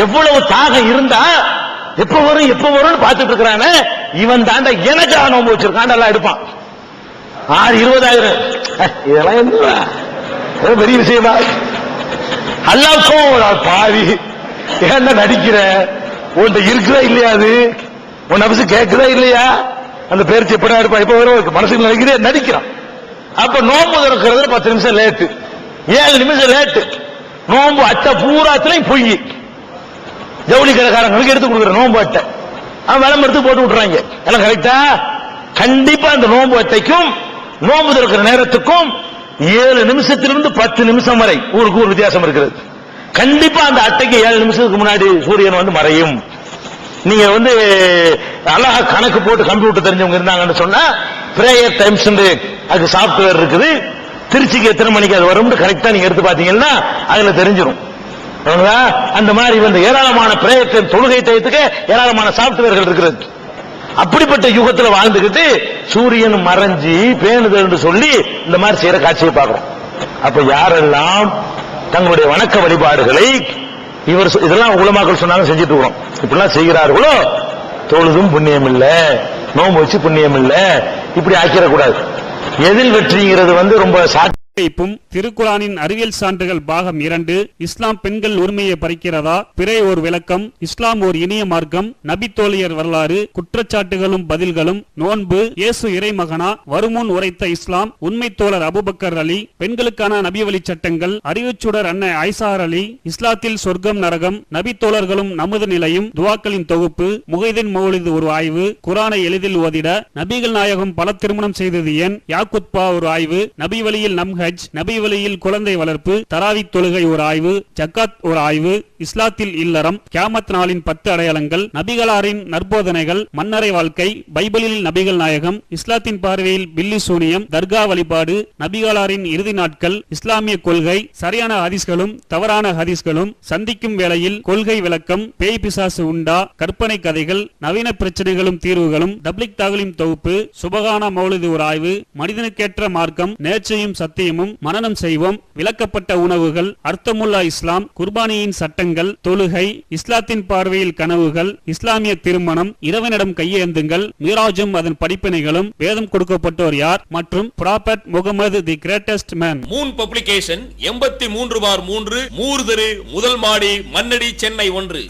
எவ்வளவு தாகம் இருந்தா, எப்ப வரும் பார்த்துட்டு இருக்கிறானே, இவன் தாண்ட எனக்காக நோம்பு வச்சிருக்கான். எல்லாம் எடுப்பான். 6:20 இதெல்லாம் என்ன பெரிய விஷயமா? அல்லாஹ் பாவி ஏன்டா நடிக்கிற? உன்கிட்ட இருக்குதா இல்லையா? அது உன் நபசு கேட்குதா இல்லையா? அந்த பேருக்கு எப்படா எடுப்பா, இப்ப வரும் மனசுக்கு நினைக்கிறே நடிக்கிறான். அப்ப நோம்பு திறக்கிறது 10 நிமிஷம் லேட்டு, 7 நிமிஷம் லேட்டு. நோம்பு அட்டை பூராத்திலையும் பொய். ஜவுளி கடைக்காரங்களுக்கு எடுத்து கொடுக்குற நோம்பு அட்டை அவன் விளம்பரத்துக்கு போட்டு விட்டுறாங்க. எல்லாம் கரெக்டா? கண்டிப்பா அந்த நோம்பு அட்டைக்கும் நோம்பு திறக்கிற நேரத்துக்கும் 7 நிமிஷத்திலிருந்து 10 நிமிஷம் வரை ஊருக்கு ஒரு வித்தியாசம் இருக்கிறது. கண்டிப்பா அந்த அட்டைக்கு 7 நிமிஷத்துக்கு முன்னாடி சூரியன் வந்து மறையும். நீங்க அழகா கணக்கு போட்டு கம்ப்யூட்டர் தெரிஞ்சவங்க இருந்தாங்கன்னு சொன்னா பிரேயர் டைம்ஸ் அதுக்கு சாப்ட்வேர் இருக்குது. திருச்சிக்கு எத்தனை மணிக்கு அது வரும் கரெக்டா நீங்க எடுத்து பாத்தீங்கன்னா அதுல தெரிஞ்சிடும். அந்த மாதிரி ஏராளமான பிரேயர் டைம் தொழுகை டயத்துக்கு ஏராளமான சாப்ட்வேர்கள் இருக்கிறது. அப்படிப்பட்ட யுகத்தில் வாழ்ந்துகிட்டு சூரியன் மறைஞ்சி பேணுதல் என்று சொல்லி இந்த மாதிரி செய்யற காட்சியை பார்க்கிறோம். அப்ப யாரெல்லாம் தங்களுடைய வணக்க வழிபாடுகளை இதெல்லாம் உலமாக்கள் சொன்னாங்க செஞ்சுட்டு இருக்கிறோம், இப்படிலாம் செய்கிறார்களோ தொழுதும் புண்ணியம் இல்ல, நோன்பு வச்சு புண்ணியம் இல்ல, இப்படி ஆக்கிடக்கூடாது. எதில் வெற்றிங்கிறது ரொம்ப திருக்குரானின் அறிவியல் சான்றுகள் பாகம் 2. இஸ்லாம் பெண்கள் உரிமையை பறிக்கிறதா? பிறை ஒரு விளக்கம். இஸ்லாம் ஓர் இனிய மார்க்கம். நபித்தோழியர் வரலாறு. குற்றச்சாட்டுகளும் பதில்களும். நோன்பு. இயேசு இறைமகனா? வருமுன் உரைத்த இஸ்லாம். உண்மை தோழர் அபூபக்கர் அலி. பெண்களுக்கான நபி வழி சட்டங்கள். அறிவுச்சுடர் அன்னை ஐசார் அலி. இஸ்லாத்தில் சொர்க்கம் நரகம். நபித்தோழர்களும் நமது நிலையும். துவாக்களின் தொகுப்பு. முகைதீன் மௌலிது ஒரு ஆய்வு. குரானை எளிதில் ஓதிட. நபிகள் நாயகம் பல திருமணம் செய்தது ஏன்? யாக்குத்பா ஒரு ஆய்வு. நபி வழியில் நம் ஹஜ். நபி வழியில் குழந்தை வளர்ப்பு. தராவி தொழுகை ஒரு ஆய்வு. ஜக்காத் ஒரு ஆய்வு. இஸ்லாத்தில் இல்லறம், கியாமத் நாளின் 10 அடையாளங்கள், நபிகளாரின் நற்போதனைகள், மன்னரை வாழ்க்கை, பைபிளில் நபிகள் நாயகம், இஸ்லாத்தின் பார்வையில் பில்லி சூனியம், தர்கா வழிபாடு, நபிகளாரின் இறுதி நாட்கள், இஸ்லாமிய கொள்கை, சரியான ஹதீஸ்களும் தவறான ஹதீஸ்களும், சந்திக்கும் வேளையில் கொள்கை விளக்கம், பேய் பிசாசு உண்டா, கற்பனை கதைகள், நவீன பிரச்சனைகளும் தீர்வுகளும், தப்லிக் தாகலிம் தொகுப்பு, சுபகான மௌலிது ஒரு ஆய்வு, மனிதனுக்கேற்ற மார்க்கம், நேர்ச்சையும் சத்தியமும், மனனம் செய்வோம், விளக்கப்பட்ட உணவுகள், அர்த்தமுல்லா இஸ்லாம், குர்பானியின் சட்டங்கள், தொழுகை, இஸ்லாத்தின் பார்வையில் கனவுகள், இஸ்லாமிய திருமணம், இறைவனிடம் கையேந்துங்கள், மீராஜும் அதன் படிப்பினைகளும், வேதம் கொடுக்கப்பட்டோர் யார் மற்றும் prophet Muhammad the greatest man. Moon Publication 83/3 மூர்தரு முதல் மாடி மண்ணடி சென்னை 1.